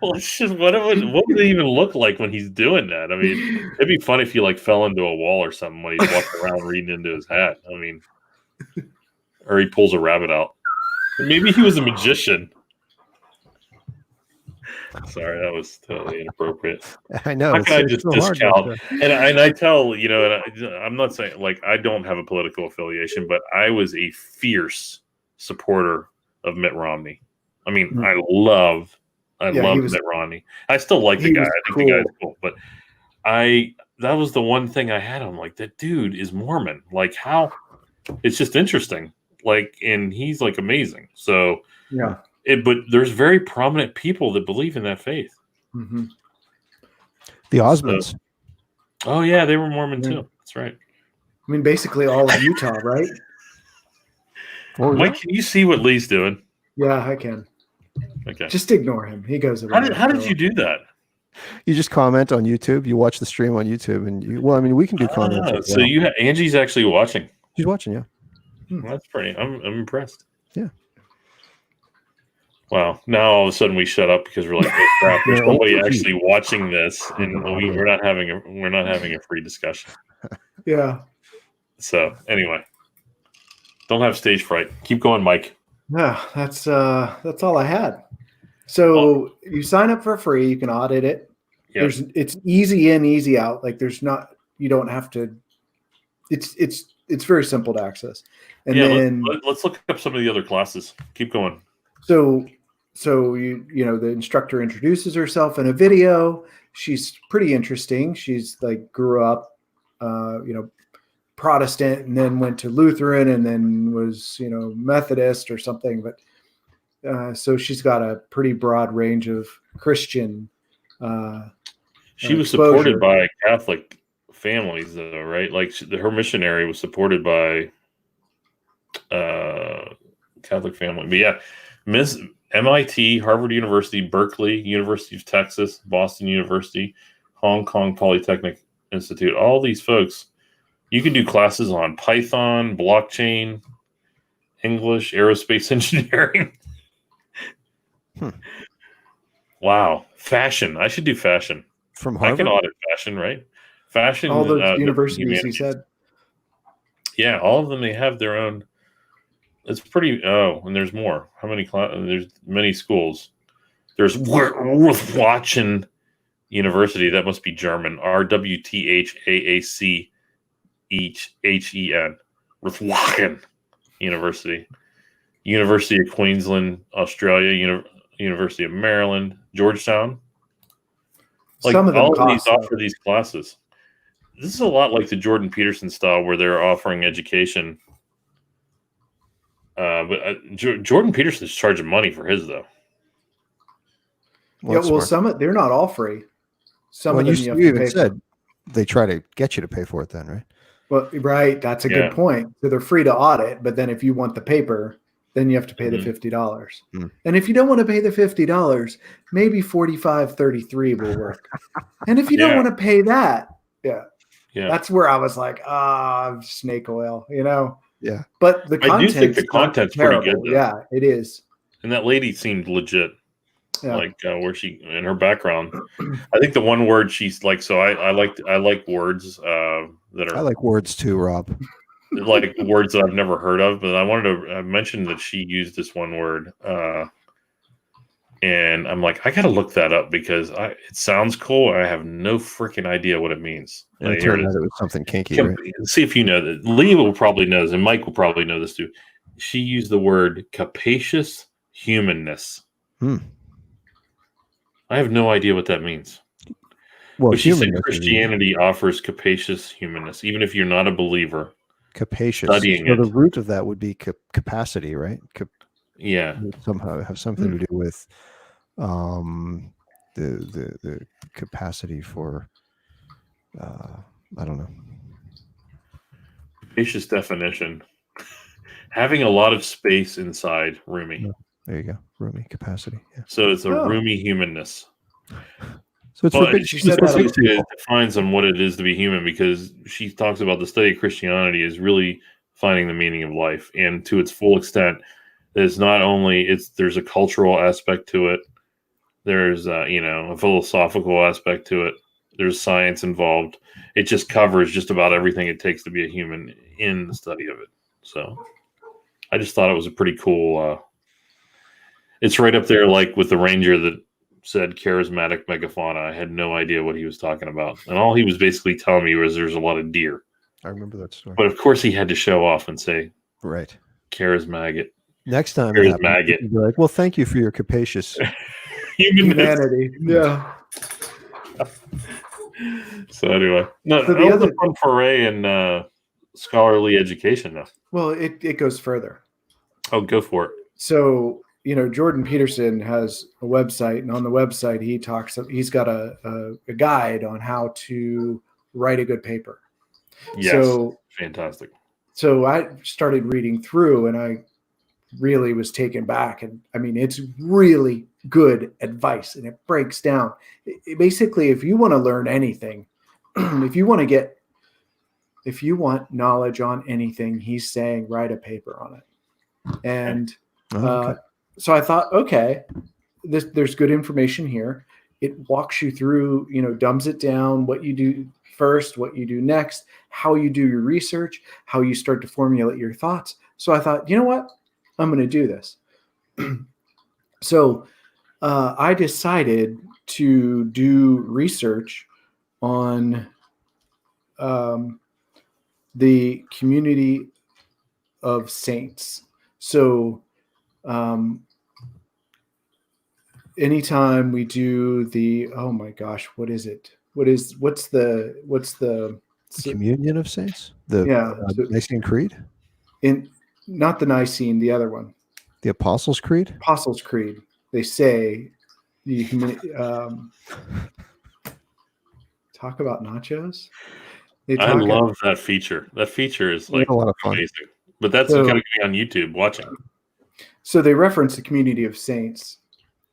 A: Well, it's just what would it even look like when he's doing that? I mean, it'd be funny if he like fell into a wall or something when he's walking around reading into his hat. I mean, or he pulls a rabbit out. Maybe he was a magician. Sorry, that was totally inappropriate.
C: I know.
A: How can I just discount? And I tell, I'm not saying like I don't have a political affiliation, but I was a fierce supporter of Mitt Romney. I mean, I love Mitt Romney. I still like the guy. I think the guy's cool. But that was the one thing I had. I'm like, that dude is Mormon. Like, how? It's just interesting. Like, and he's like amazing. So
B: yeah.
A: But there's very prominent people that believe in that faith.
B: Mm-hmm.
C: The Osmonds.
A: Oh yeah, they were Mormon too. That's right.
B: I mean, basically all of Utah, right?
A: Mike, can you see what Lee's doing?
B: Yeah, I can.
A: Okay.
B: Just ignore him. He goes.
A: How did you do that?
C: You just comment on YouTube. You watch the stream on YouTube, and we can do comments.
A: So Angie's actually watching.
C: She's watching, yeah.
A: Well, that's pretty. I'm impressed.
C: Yeah.
A: Wow. Now all of a sudden we shut up because we're like, oh, crap, there's somebody actually watching this, and we're not having a free discussion.
B: Yeah.
A: So anyway, don't have stage fright. Keep going, Mike.
B: Yeah, that's all I had. So you sign up for free. You can audit it. Yep. It's easy in, easy out. Like you don't have to. It's very simple to access. And then
A: let's look up some of the other classes. Keep going.
B: So the instructor introduces herself in a video. She's pretty interesting. She's like grew up, Protestant and then went to Lutheran and then was, Methodist or something. But so she's got a pretty broad range of Christian.
A: She was supported by Catholic families, though, right? Like her missionary was supported by Catholic family. But yeah, Miss MIT, Harvard University, Berkeley, University of Texas, Boston University, Hong Kong Polytechnic Institute. All these folks, you can do classes on Python, blockchain, English, aerospace engineering. Wow. Fashion. I should do fashion.
C: From Harvard?
A: I can audit fashion, right? Fashion.
B: All those universities, he said.
A: Yeah, all of them, they have their own. It's pretty. Oh, and there's more. How many? There's many schools. There's Worthwachen University. That must be German. RWTHAACHEN. Worthwachen University. University of Queensland, Australia. University of Maryland, Georgetown. Like
B: some of them
A: all of these offer these classes. This is a lot like the Jordan Peterson style, where they're offering education. But Jordan Peterson's charging money for his, though.
B: They're not all free. Some of them you have
C: to
B: pay
C: said they try to get you to pay for it, then, right?
B: Well, right. That's a good point. So they're free to audit, but then if you want the paper, then you have to pay the $50. Mm. And if you don't want to pay the $50, maybe $45.33 will work. And if you don't want to pay that, that's where I was like, snake oil,
C: Yeah.
B: But the content,
A: I do think the content's pretty good, though.
B: Yeah, it is.
A: And that lady seemed legit. Yeah. Like where she in her background. I think the one word she's like, so I like words that are.
C: I like words too, Rob.
A: Like words that I've never heard of, but I mentioned that she used this one word, And I'm like, I got to look that up because it sounds cool. I have no freaking idea what it means.
C: And it
A: Here
C: turned
A: it
C: out
A: is.
C: it was something kinky, right?
A: See if you know that. Lee will probably know this, and Mike will probably know this too. She used the word capacious humanness. I have no idea what that means.
C: Well,
A: but she said Christianity offers capacious humanness, even if you're not a believer.
C: Capacious.
A: Studying
C: so the root of that would be capacity, right?
A: Yeah.
C: Somehow have something to do with the capacity for I don't know.
A: Capacious definition. Having a lot of space inside, roomy.
C: There you go. Roomy capacity. Yeah.
A: So it's a roomy humanness.
C: So it's
A: it defines on what it is to be human, because she talks about the study of Christianity is really finding the meaning of life, and to its full extent. There's not only there's a cultural aspect to it. There's a philosophical aspect to it. There's science involved. It just covers just about everything it takes to be a human in the study of it. So I just thought it was a pretty cool. It's right up there, like with the ranger that said charismatic megafauna. I had no idea what he was talking about, and all he was basically telling me was there's a lot of deer.
C: I remember that story.
A: But of course, he had to show off and say,
C: right,
A: charismatic.
C: Next time, it happens, you can be like, well, thank you for your capacious
B: humanity. Yeah.
A: So anyway, no,
B: so
A: the other fun foray in scholarly education, though.
B: Well, it goes further.
A: Oh, go for it.
B: So Jordan Peterson has a website, and on the website he's got a guide on how to write a good paper.
A: Yes, so fantastic.
B: So I started reading through, and I really was taken back. And I mean, it's really good advice, and it breaks down. Basically, if you want to learn anything, if you want knowledge on anything, he's saying write a paper on it. And so I thought, okay, there's good information here. It walks you through, dumbs it down, what you do first, what you do next, how you do your research, how you start to formulate your thoughts. So I thought, you know what? I'm going to do this. So I decided to do research on the community of saints. So anytime we do oh my gosh, what is it? What's the
C: communion of saints? The Nicene Creed?
B: Not the Nicene, the other one.
C: The Apostles' Creed?
B: Apostles' Creed. They say talk about nachos.
A: I love that feature. That feature is like a lot of fun. Amazing. But that's got to be on YouTube watching.
B: So they reference the community of saints.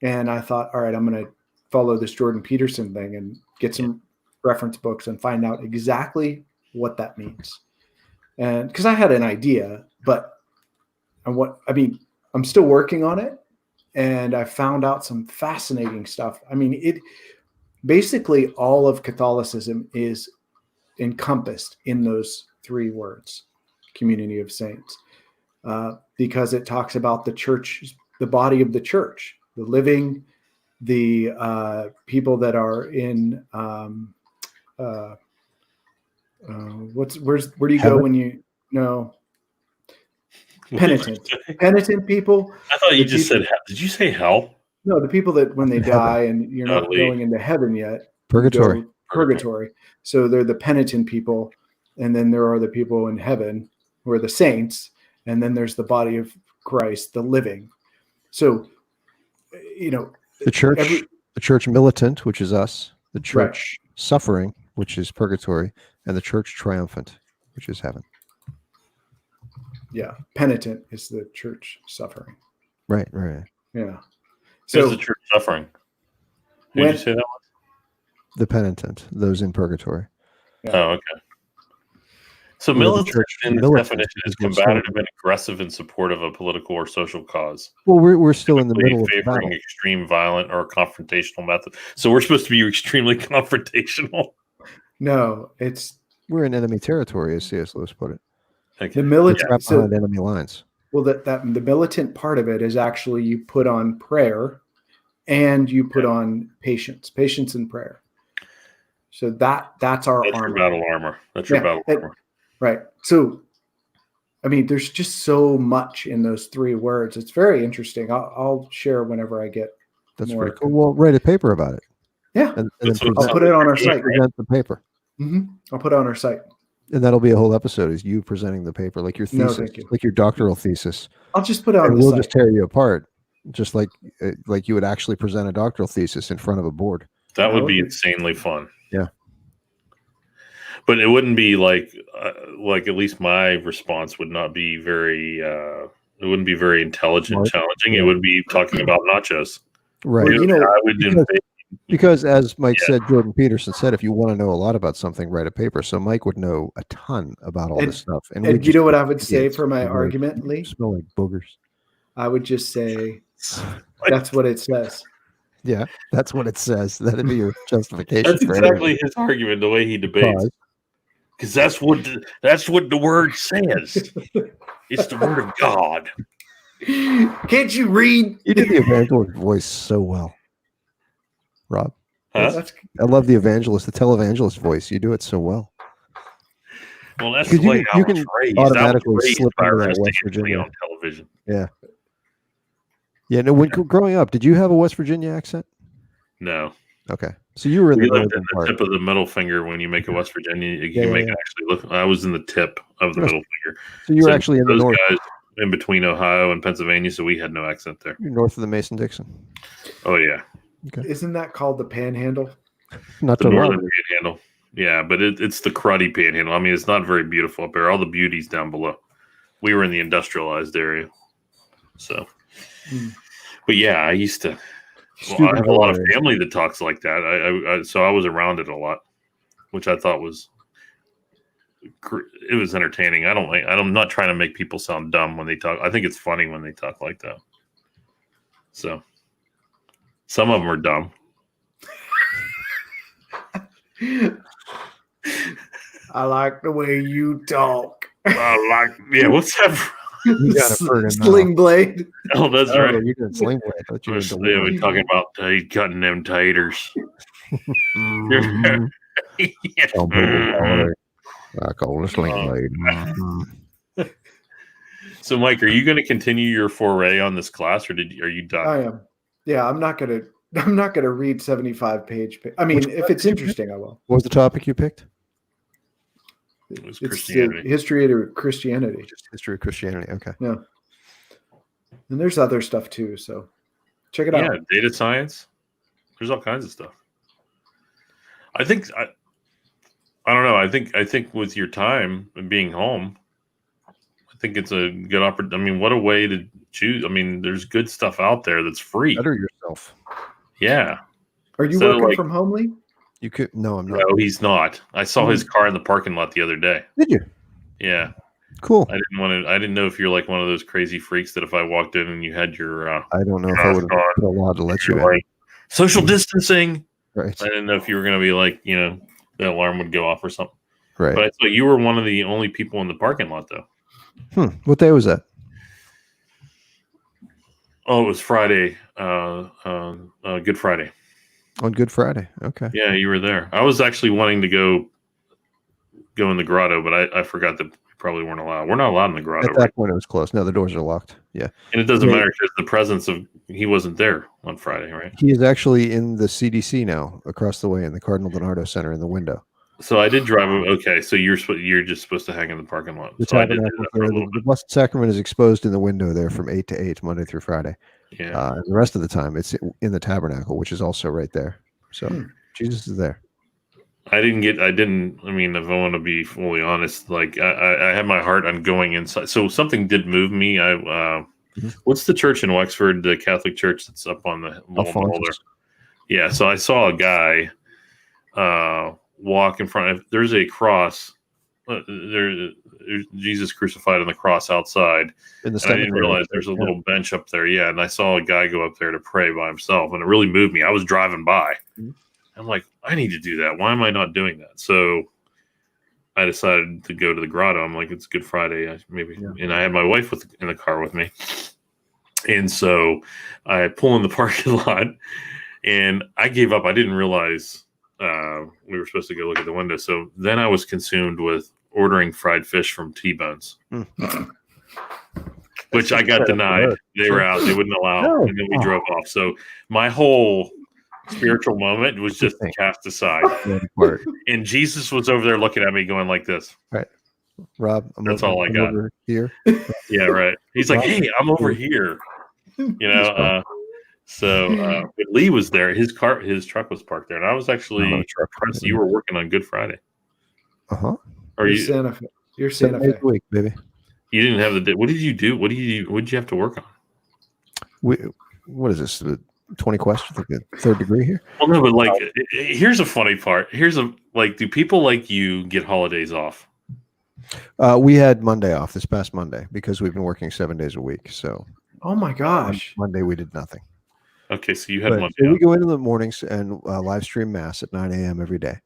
B: And I thought, all right, I'm going to follow this Jordan Peterson thing and get some reference books and find out exactly what that means. And because I had an idea, but I'm still working on it. And I found out some fascinating stuff. I mean, basically all of Catholicism is encompassed in those three words, community of saints, because it talks about the church, the body of the church, the living, the people that are in where do you go when you know penitent people?
A: I thought you just said, did you say hell?
B: No, the people that when they die and you're not going into heaven yet,
C: purgatory.
B: So they're the penitent people, and then there are the people in heaven who are the saints, and then there's the body of Christ, the living. So
C: the church militant, which is us, the church suffering, which is purgatory, and the church triumphant, which is heaven.
B: Yeah, penitent is the church suffering.
C: Right.
B: Yeah.
A: So the church suffering. Who did you say that was?
C: The penitent, those in purgatory.
A: Yeah. Oh, okay. So militant in this definition is combative and aggressive in support of a political or social cause.
C: Well, we're still in the middle of
A: favoring extreme violent or confrontational method. So we're supposed to be extremely confrontational.
B: No,
C: we're in enemy territory, as C.S. Lewis put it.
A: Okay.
B: The militant
C: behind enemy lines.
B: Well, that the militant part of it is actually you put on prayer and you put on patience and prayer. So that's our
A: That's
B: armor.
A: your battle armor. That's your battle armor.
B: Right. So, I mean, there's just so much in those 3 words. It's very interesting. I'll share whenever I get.
C: That's
B: more.
C: pretty cool. Well, write a paper about it.
B: Yeah.
C: And
B: then I'll put it on our site.
C: Present the paper.
B: Mm-hmm. I'll put it on our site.
C: And that'll be a whole episode, is you presenting the paper, like your thesis,
B: thank you.
C: like your doctoral thesis.
B: I'll just put it on
C: and
B: the
C: we'll
B: site.
C: just tear you apart, just like you would actually present a doctoral thesis in front of a board.
A: That would be insanely fun.
C: Yeah.
A: But it wouldn't be like at least my response would not be very it wouldn't be very intelligent, challenging. It would be talking about nachos.
C: Right.
B: Well,
A: I would
C: because as Mike said, Jordan Peterson said, if you want to know a lot about something, write a paper. So Mike would know a ton about all this stuff.
B: And you know what I would say for my argument, Lee?
C: Smell like boogers.
B: I would just say that's what it says.
C: Yeah, that's what it says. That'd be your justification.
A: That's exactly his argument, the way he debates. Because that's what the word says. It's the word of God.
B: Can't you read?
C: You did the evangelist voice so well, Rob.
A: Huh?
C: I love the evangelist, the televangelist voice. You do it so well.
A: Well, that's the way
C: you can automatically slip into that West Virginia
A: on television.
C: Yeah. Yeah. No. When growing up, did you have a West Virginia accent?
A: No.
C: Okay. So you were in the
A: northern part. Tip of the middle finger when you make a West Virginia. You make it actually look. I was in the tip of the middle finger.
C: So you were actually in the north.
A: Guys in between Ohio and Pennsylvania, so we had no accent there.
C: You're north of the Mason-Dixon.
A: Oh yeah.
B: Okay. Isn't that called the Panhandle?
C: Not
A: the northern Panhandle. Yeah, but it's the cruddy Panhandle. I mean, it's not very beautiful up there. All the beauty's down below. We were in the industrialized area, so. But yeah, I used to. Well, I have a lot of family that talks like that. So I was around it a lot, which I thought was entertaining. I'm not trying to make people sound dumb when they talk. I think it's funny when they talk like that. So some of them are dumb.
B: I like the way you talk.
A: What's that?
C: You got a
B: Sling Blade.
A: Oh, that's right.
C: You got Sling Blade.
A: We're talking about cutting them taters.
C: I call it Sling Blade.
B: So,
A: Mike, are you going to continue your foray on this class, or are you done?
B: I am. Yeah, I'm not gonna read 75-page. I mean, if it's interesting, I will.
C: What was the topic you picked?
A: It's Christianity.
B: History of Christianity.
C: Just history of Christianity. Okay.
B: Yeah. And there's other stuff too. So check it out.
A: Yeah, data science. There's all kinds of stuff. I don't know. I think with your time and being home, I think it's a good opportunity. I mean, what a way to choose. I mean, there's good stuff out there that's free.
C: Better yourself.
A: Yeah.
B: Are you working from home, Lee?
C: You could. No, I'm not.
A: No, he's not. I saw his car in the parking lot the other day.
C: Did you?
A: Yeah.
C: Cool.
A: I didn't know if you're like one of those crazy freaks that if I walked in and you had your
C: I don't know if I would have been allowed to let you in.
A: Like, social distancing.
C: Right.
A: I didn't know if you were going to be like, the alarm would go off or something.
C: Right.
A: But I thought you were one of the only people in the parking lot, though.
C: What day was that?
A: Oh, it was Friday. Good Friday.
C: On Good Friday. Okay.
A: Yeah, you were there. I was actually wanting to go in the grotto, but I forgot that we probably weren't allowed. We're not allowed in the grotto.
C: At that point, it was closed. No, the doors are locked. Yeah.
A: And it doesn't matter because the presence of he wasn't there on Friday, right?
C: He is actually in the CDC now, across the way in the Cardinal Donardo Center in the window.
A: So I did drive. Okay, so you're just supposed to hang in the parking lot.
C: The
A: so I did that for a
C: the Blessed Sacrament is exposed in the window there from 8 to 8, Monday through Friday.
A: Yeah.
C: And the rest of the time, it's in the tabernacle, which is also right there. So Jesus is there.
A: I mean, if I want to be fully honest, like I had my heart on going inside. So something did move me. What's the church in Wexford, the Catholic church that's up on the little mall there? Yeah. So I saw a guy walk in front of. There's a cross. There's Jesus crucified on the cross outside. And I didn't realize there's a little bench up there. Yeah, and I saw a guy go up there to pray by himself, and it really moved me. I was driving by. I'm like, I need to do that. Why am I not doing that? So I decided to go to the grotto. I'm like, it's Good Friday, and I had my wife in the car with me, And so I pull in the parking lot, and I gave up. I didn't realize we were supposed to go look at the window. So then I was consumed with ordering fried fish from T-Bones, which I got denied. They were out. They wouldn't allow. And then we drove off. So my whole spiritual moment was just cast aside. And Jesus was over there looking at me going like this.
C: Right. Rob,
A: that's all I got.
C: Over here.
A: Yeah, right. He's like, hey, I'm over here. So Lee was there. His truck was parked there, and I was actually impressed. You were working on Good Friday.
B: Or you Santa Fe? You're Santa Fe
C: week, baby.
A: You didn't have the. What did you do? What did you have to work on?
C: What is this? The 20 questions, like the third degree here?
A: Well, no, but like, here's a funny part. Do people like you get holidays off?
C: We had Monday off this past Monday because we've been working 7 days a week. So,
B: oh my gosh,
C: Monday we did nothing.
A: Okay, so you had Monday.
C: So we go into the mornings and live stream Mass at 9 a.m. every day.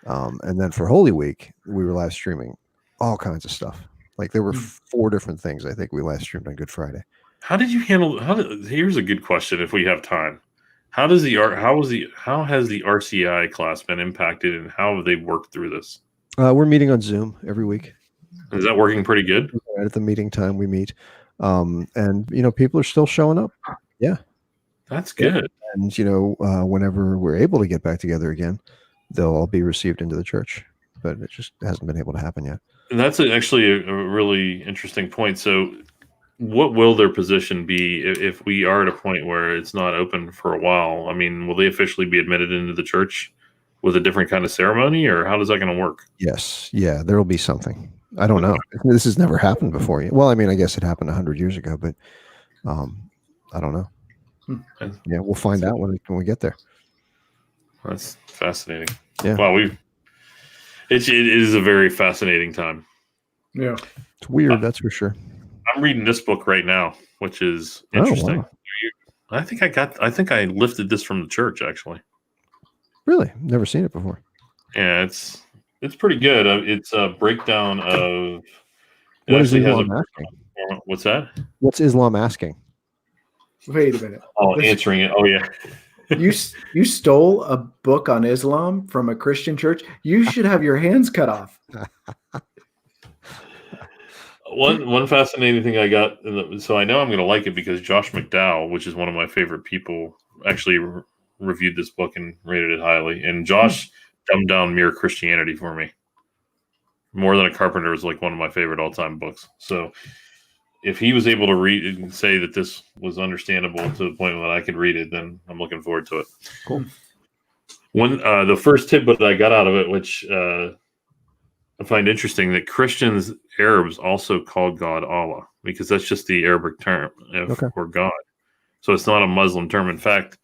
C: And then for Holy Week, we were live streaming all kinds of stuff. Like there were 4 different things I think we live streamed on Good Friday.
A: How did you handle? Here's a good question. If we have time, how has the RCI class been impacted, and how have they worked through this?
C: We're meeting on Zoom every week.
A: Is that working pretty good?
C: Right at the meeting time we meet, and people are still showing up. Yeah,
A: that's good.
C: And whenever we're able to get back together again, they'll all be received into the church. But it just hasn't been able to happen yet.
A: And that's actually a really interesting point. So, what will their position be if we are at a point where it's not open for a while? I mean, will they officially be admitted into the church with a different kind of ceremony, or how is that going to work?
C: Yes. Yeah, there will be something. I don't know. This has never happened before. Well, I mean, I guess it happened 100 years ago, but I don't know. Yeah, we'll find out when we get there.
A: That's fascinating.
C: Yeah.
A: Wow, it is a very fascinating time.
B: Yeah.
C: It's weird, that's for sure.
A: I'm reading this book right now, which is interesting. Oh, wow. I think I lifted this from the church, actually.
C: Really? Never seen it before.
A: Yeah, it's pretty good. It's a breakdown of.
C: What is Islam asking?
A: What's that?
C: What's Islam asking?
B: Wait a minute.
A: Oh, answering it. Oh, yeah.
B: You stole a book on Islam from a Christian church. You should have your hands cut off.
A: One fascinating thing I got, so I know I'm going to like it because Josh McDowell, which is one of my favorite people, actually reviewed this book and rated it highly. And Josh dumbed down Mere Christianity for me. More Than a Carpenter is like one of my favorite all-time books. So if he was able to read it and say that this was understandable to the point that I could read it, then I'm looking forward to it.
C: Cool.
A: The first tidbit that I got out of it, which I find interesting, that Christians, Arabs also call God Allah, because that's just the Arabic term for God. So it's not a Muslim term. In fact,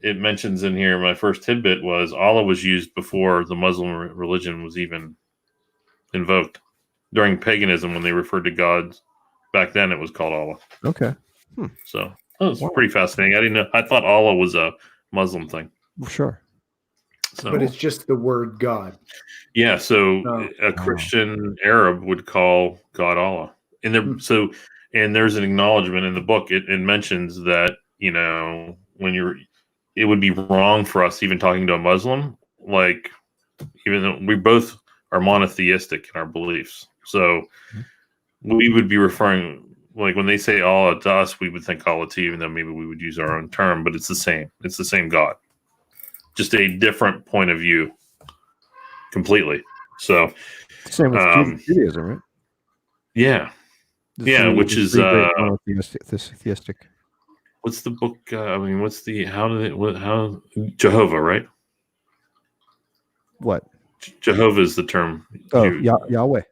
A: it mentions in here, my first tidbit was Allah was used before the Muslim religion was even invoked. During paganism, when they referred to gods, back then it was called Allah.
C: Okay.
A: So that was pretty fascinating. I didn't know. I thought Allah was a Muslim thing.
C: Sure.
B: So, but it's just the word God.
A: Yeah. So a Christian Arab would call God Allah. And and there's an acknowledgement in the book. It mentions that, it would be wrong for us even talking to a Muslim, like, even though we both are monotheistic in our beliefs. So we would be referring, like when they say Allah to us, we would think Allah to you, even though maybe we would use our own term, but it's the same. It's the same God. Just a different point of view completely. So
C: same with Judaism, right?
A: Yeah. Which is
C: theistic.
A: What's the book? How Jehovah, right?
C: What?
A: Jehovah is the term.
C: Oh, Yahweh.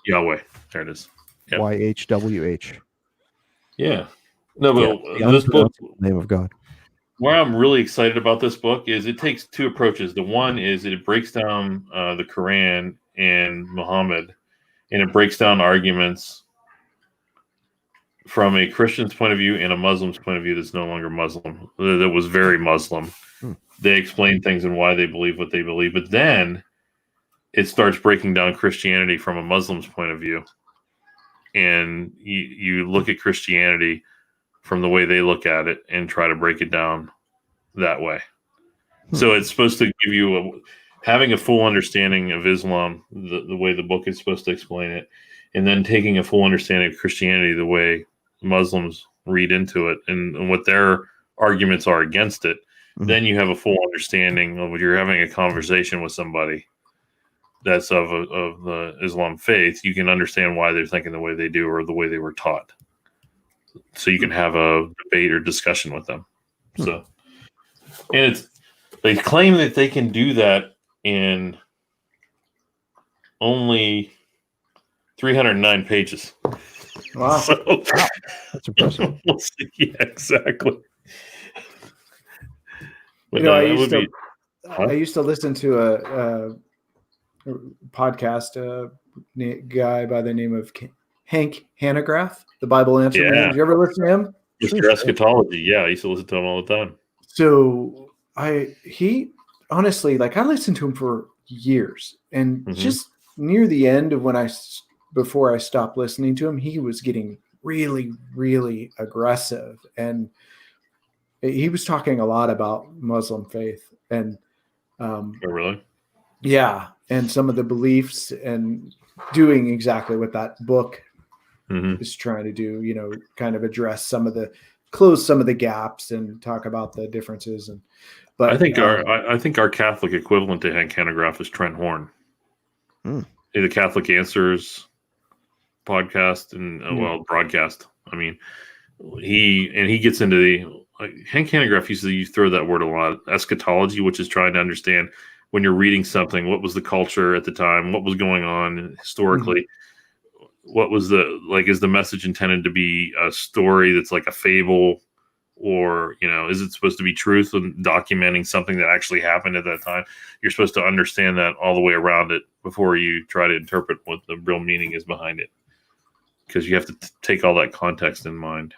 A: Yahweh. There it is.
C: Yep. YHWH.
A: Yeah. No, but this book,
C: name of God.
A: Where I'm really excited about this book is it takes 2 approaches. The one is that it breaks down the Quran and Muhammad, and it breaks down arguments from a Christian's point of view and a Muslim's point of view that's no longer Muslim, that was very Muslim. They explain things and why they believe what they believe, but then it starts breaking down Christianity from a Muslim's point of view. And you look at Christianity from the way they look at it and try to break it down that way. So it's supposed to give you having a full understanding of Islam, the way the book is supposed to explain it, and then taking a full understanding of Christianity the way Muslims read into it and what their arguments are against it. Then you have a full understanding of when you're having a conversation with somebody that's of the Islam faith. You can understand why they're thinking the way they do or the way they were taught. So you can have a debate or discussion with them. So, and they claim that they can do that in only 309 pages.
B: Wow.
A: So,
C: That's impressive.
A: we'll see. Yeah, exactly. But
B: I
A: used
B: used to listen to a podcast, guy by the name of Hank Hanegraaff, the Bible Answer Man. Did you ever listen to him?
A: Mr. Eschatology. Yeah, I used to listen to him all the time.
B: So he honestly, I listened to him for years, and just near the end of before I stopped listening to him, he was getting really, really aggressive, and he was talking a lot about Muslim faith and
A: Oh, really?
B: Yeah, and some of the beliefs and doing exactly what that book is trying to do, kind of close some of the gaps and talk about the differences. But
A: I think our Catholic equivalent to Hank Hanegraaff is Trent Horn. The Catholic Answers podcast and broadcast. I mean, he gets into Hank Hanegraaff used to throw that word a lot. Eschatology, which is trying to understand when you're reading something, what was the culture at the time, what was going on historically, what was is the message intended to be a story that's like a fable, or is it supposed to be truth and documenting something that actually happened at that time? You're supposed to understand that all the way around it before you try to interpret what the real meaning is behind it, because you have to take all that context in mind,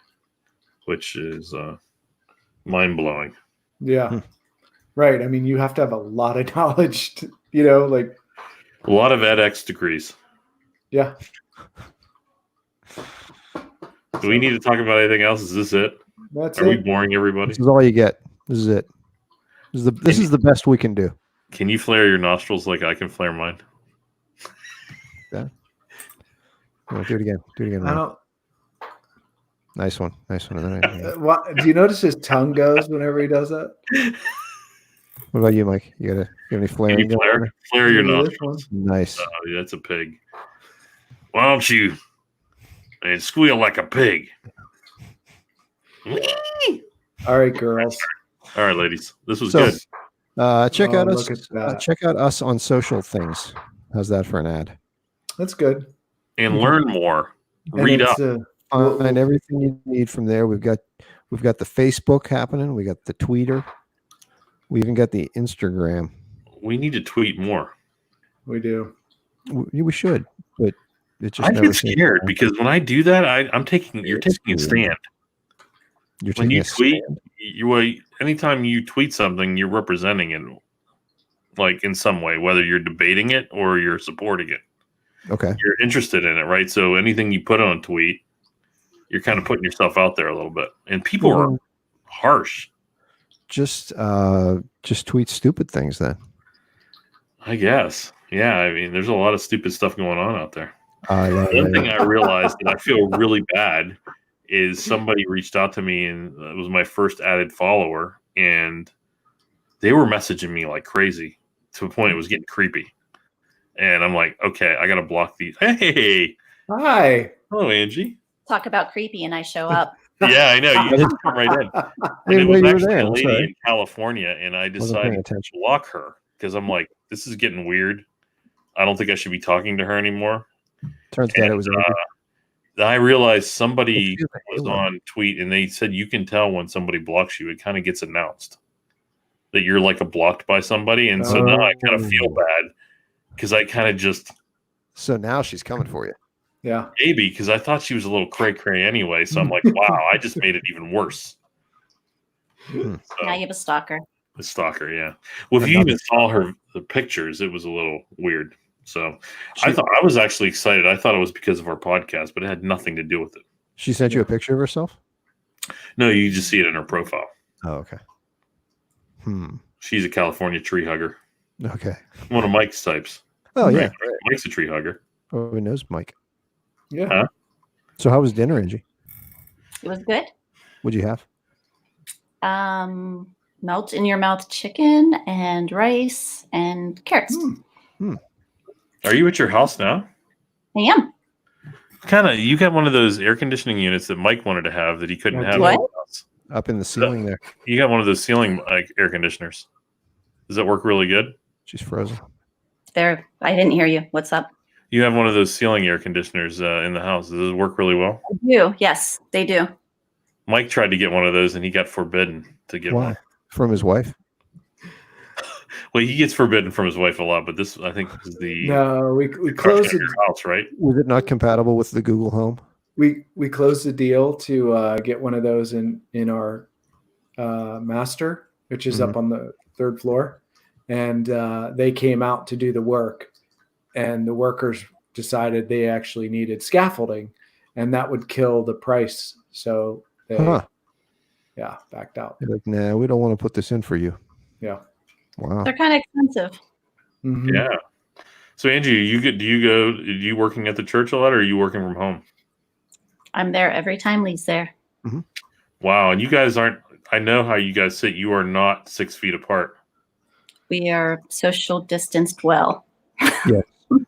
A: which is mind-blowing.
B: Yeah. Right. I mean, you have to have a lot of knowledge, a
A: lot of edX degrees.
B: Yeah.
A: Do we need to talk about anything else? Is this it?
B: That's
A: Are we boring everybody?
C: This is all you get. This is it. This is the best we can do.
A: Can you flare your nostrils like I can flare mine?
C: Yeah. No, do it again. Do it again.
B: I don't.
C: Nice one. Nice one.
B: Do you notice his tongue goes whenever he does that?
C: What about you, Mike? You got any flaring?
A: Flare your nostrils.
C: Nice.
A: That's a pig. Why don't you squeal like a pig?
B: All right, girls.
A: All right, ladies. This was good.
C: Check out us. Check out us on social things. How's that for an ad?
B: That's good.
A: And learn more. Read up.
C: Find everything you need from there. We've got the Facebook happening. We got the Twitter. We even got the Instagram.
A: We need to tweet more.
B: We do.
C: We should, but it just.
A: I get scared because when I do that, you're taking a stand. When you tweet, anytime you tweet something, you're representing it, in some way, whether you're debating it or you're supporting it.
C: Okay.
A: You're interested in it, right? So anything you put on a tweet, you're kind of putting yourself out there a little bit, and people are harsh.
C: Just tweet stupid things then.
A: I guess. Yeah. I mean, there's a lot of stupid stuff going on out there. One thing I realized that I feel really bad is somebody reached out to me, and it was my first added follower, and they were messaging me like crazy to the point it was getting creepy. And I'm like, okay, I got to block these. Hey.
B: Hi.
A: Hello, Angie.
D: Talk about creepy, and I show up.
A: Yeah, I know. You just come right in. And it was actually a lady in California, and I decided to block her because I'm like, this is getting weird. I don't think I should be talking to her anymore.
C: Turns out it was.
A: I realized somebody was on tweet, and they said you can tell when somebody blocks you. It kind of gets announced that you're blocked by somebody, and so now I kind of feel bad because I kind of just.
C: So now she's coming for you.
B: Yeah,
A: maybe because I thought she was a little cray anyway. So I'm like, wow, I just made it even worse.
D: So, now you have a stalker.
A: A stalker, yeah. Well, if you even saw the pictures, it was a little weird. So I was actually excited. I thought it was because of our podcast, but it had nothing to do with it.
C: She sent you a picture of herself?
A: No, you just see it in her profile.
C: Oh, okay.
A: She's a California tree hugger.
C: Okay.
A: One of Mike's types.
C: Oh, yeah.
A: Right. Mike's a tree hugger.
C: Oh, he knows Mike.
B: Yeah.
A: Huh?
C: So how was dinner, Angie?
D: It was good.
C: What'd you have?
D: Melt in your mouth chicken and rice and carrots.
A: Are you at your house now?
D: I am.
A: You got one of those air conditioning units that Mike wanted to have that he couldn't have.
D: What?
A: In the house.
C: Up in the ceiling there.
A: You got one of those ceiling air conditioners. Does that work really good?
C: She's frozen.
D: There. I didn't hear you. What's up?
A: You have one of those ceiling air conditioners in the house. Does it work really well?
D: I do. Yes, they do.
A: Mike tried to get one of those and he got forbidden to get one.
C: From his wife?
A: Well, he gets forbidden from his wife a lot, but this, I think, is the
B: No, we closed
A: your house, right?
C: Was it not compatible with the Google Home?
B: we closed the deal to get one of those in our master, which is up on the 3rd floor, and they came out to do the work, and the workers decided they actually needed scaffolding, and that would kill the price, so they backed out.
C: They're like, nah, we don't want to put this in for you.
B: Yeah.
C: Wow.
D: They're kind of expensive.
B: Mm-hmm.
A: Yeah. So Angie, do you working at the church a lot, or are you working from home?
D: I'm there every time Lee's there.
C: Mm-hmm.
A: Wow. And you guys aren't, I know how you guys sit. You are not 6 feet apart.
D: We are social distanced well.
C: Yes.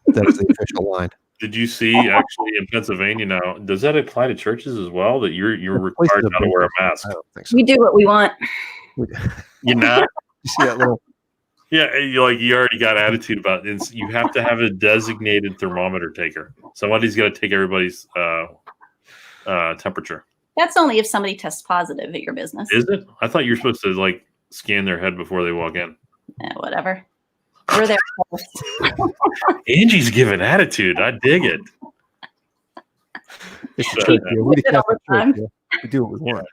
C: That is the official line.
A: Did you see actually in Pennsylvania now, does that apply to churches as well, that you're required not to wear a mask?
C: I don't think so.
D: We do what we want.
A: You're not?
C: You see that little
A: Yeah, you already got attitude about it. You have to have a designated thermometer taker. Somebody's got to take everybody's temperature.
D: That's only if somebody tests positive at your business.
A: Is it? I thought you were supposed to scan their head before they walk in.
D: Whatever. We're there first.
A: Angie's giving attitude. I dig it.
C: it's the church. Yeah. We
D: it all the time.
C: We do what we want.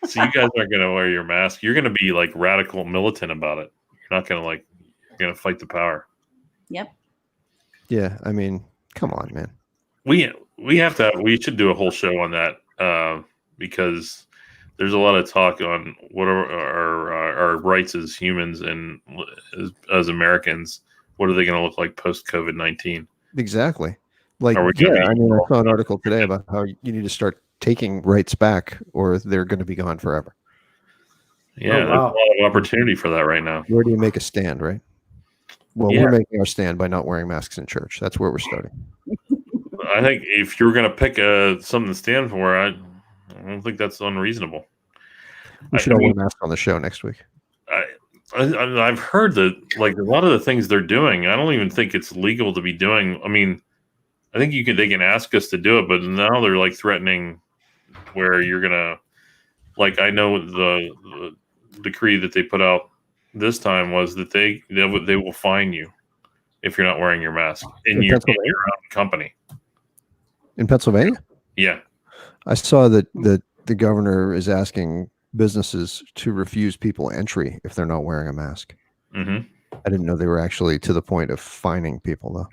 A: So you guys aren't going to wear your mask. You're going to be radical militant about it. You're not going to you're going to fight the power.
D: Yep.
C: Yeah, I mean, come on, man.
A: We should do a whole show on that because there's a lot of talk on what are our rights as humans and as Americans. What are they going to look like post COVID-19?
C: Exactly. I saw an article today about how you need to start taking rights back or they're going to be gone forever.
A: Yeah, there's a lot of opportunity for that right now.
C: Where do you make a stand, right? Well,
A: Yeah.
C: We're making our stand by not wearing masks in church. That's where we're starting.
A: I think if you're going to pick something to stand for, I don't think that's unreasonable.
C: We should all wear masks on the show next week.
A: I've heard that a lot of the things they're doing, I don't even think it's legal to be doing. I mean, I think they can ask us to do it, but now they're threatening where you're gonna I know the decree that they put out this time was that they will fine you if you're not wearing your mask in your own company.
C: In Pennsylvania?
A: Yeah.
C: I saw that the governor is asking businesses to refuse people entry if they're not wearing a mask.
A: Mm-hmm.
C: I didn't know they were actually to the point of fining people, though.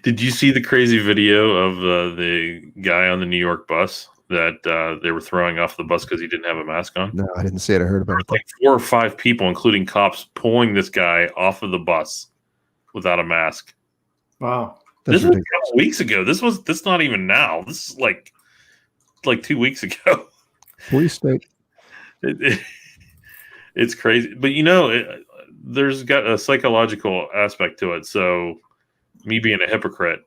A: Did you see the crazy video of the guy on the New York bus that they were throwing off the bus because he didn't have a mask on?
C: No, I didn't see it. I heard about it.
A: 4 or 5 people, including cops, pulling this guy off of the bus without a mask.
B: Wow.
C: That's
A: this was
C: ridiculous.
A: a couple weeks ago. This not even now. This is like 2 weeks ago.
C: Police state.
A: It's crazy. But there's got a psychological aspect to it. So me being a hypocrite,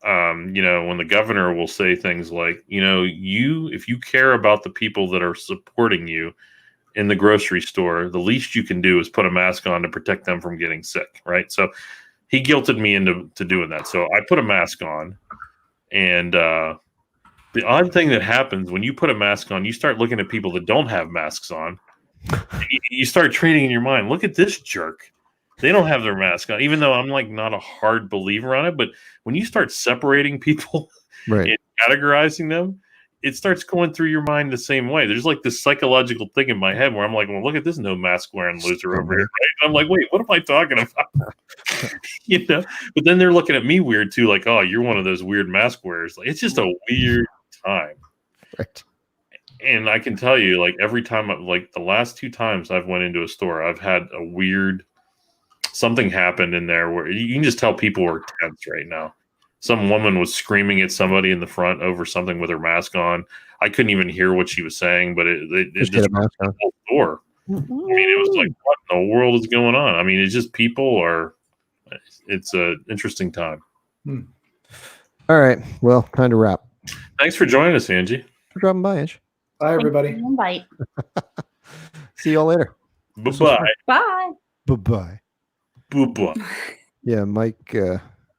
A: when the governor will say things like, if you care about the people that are supporting you in the grocery store, the least you can do is put a mask on to protect them from getting sick. Right. So he guilted me into doing that. So I put a mask on, and the odd thing that happens when you put a mask on, you start looking at people that don't have masks on. You start trading in your mind. Look at this jerk. They don't have their mask on, even though I'm not a hard believer on it. But when you start separating people
C: Right.
A: and categorizing them, it starts going through your mind the same way. There's this psychological thing in my head where I'm like, well, look at this no mask wearing loser over here. Right? I'm like, wait, what am I talking about? But then they're looking at me weird too. Like, oh, you're one of those weird mask wearers. It's just a weird time.
C: Right.
A: And I can tell you, like every time, like the last 2 times I've went into a store, I've had a weird something happened in there where you can just tell people were tense right now. Some woman was screaming at somebody in the front over something with her mask on. I couldn't even hear what she was saying, but it
C: Just get a mask
A: the
C: on.
A: whole store. I mean, it was like, what in the world is going on? I mean, it's just people are. It's an interesting time.
C: All right. Well, time to wrap.
A: Thanks for joining us, Angie.
C: For dropping by, Ange.
B: Bye, everybody.
D: Invite.
C: See y'all later.
A: Bye-bye.
D: Bye.
C: Bye-bye.
A: Bye-bye.
C: Yeah, Mike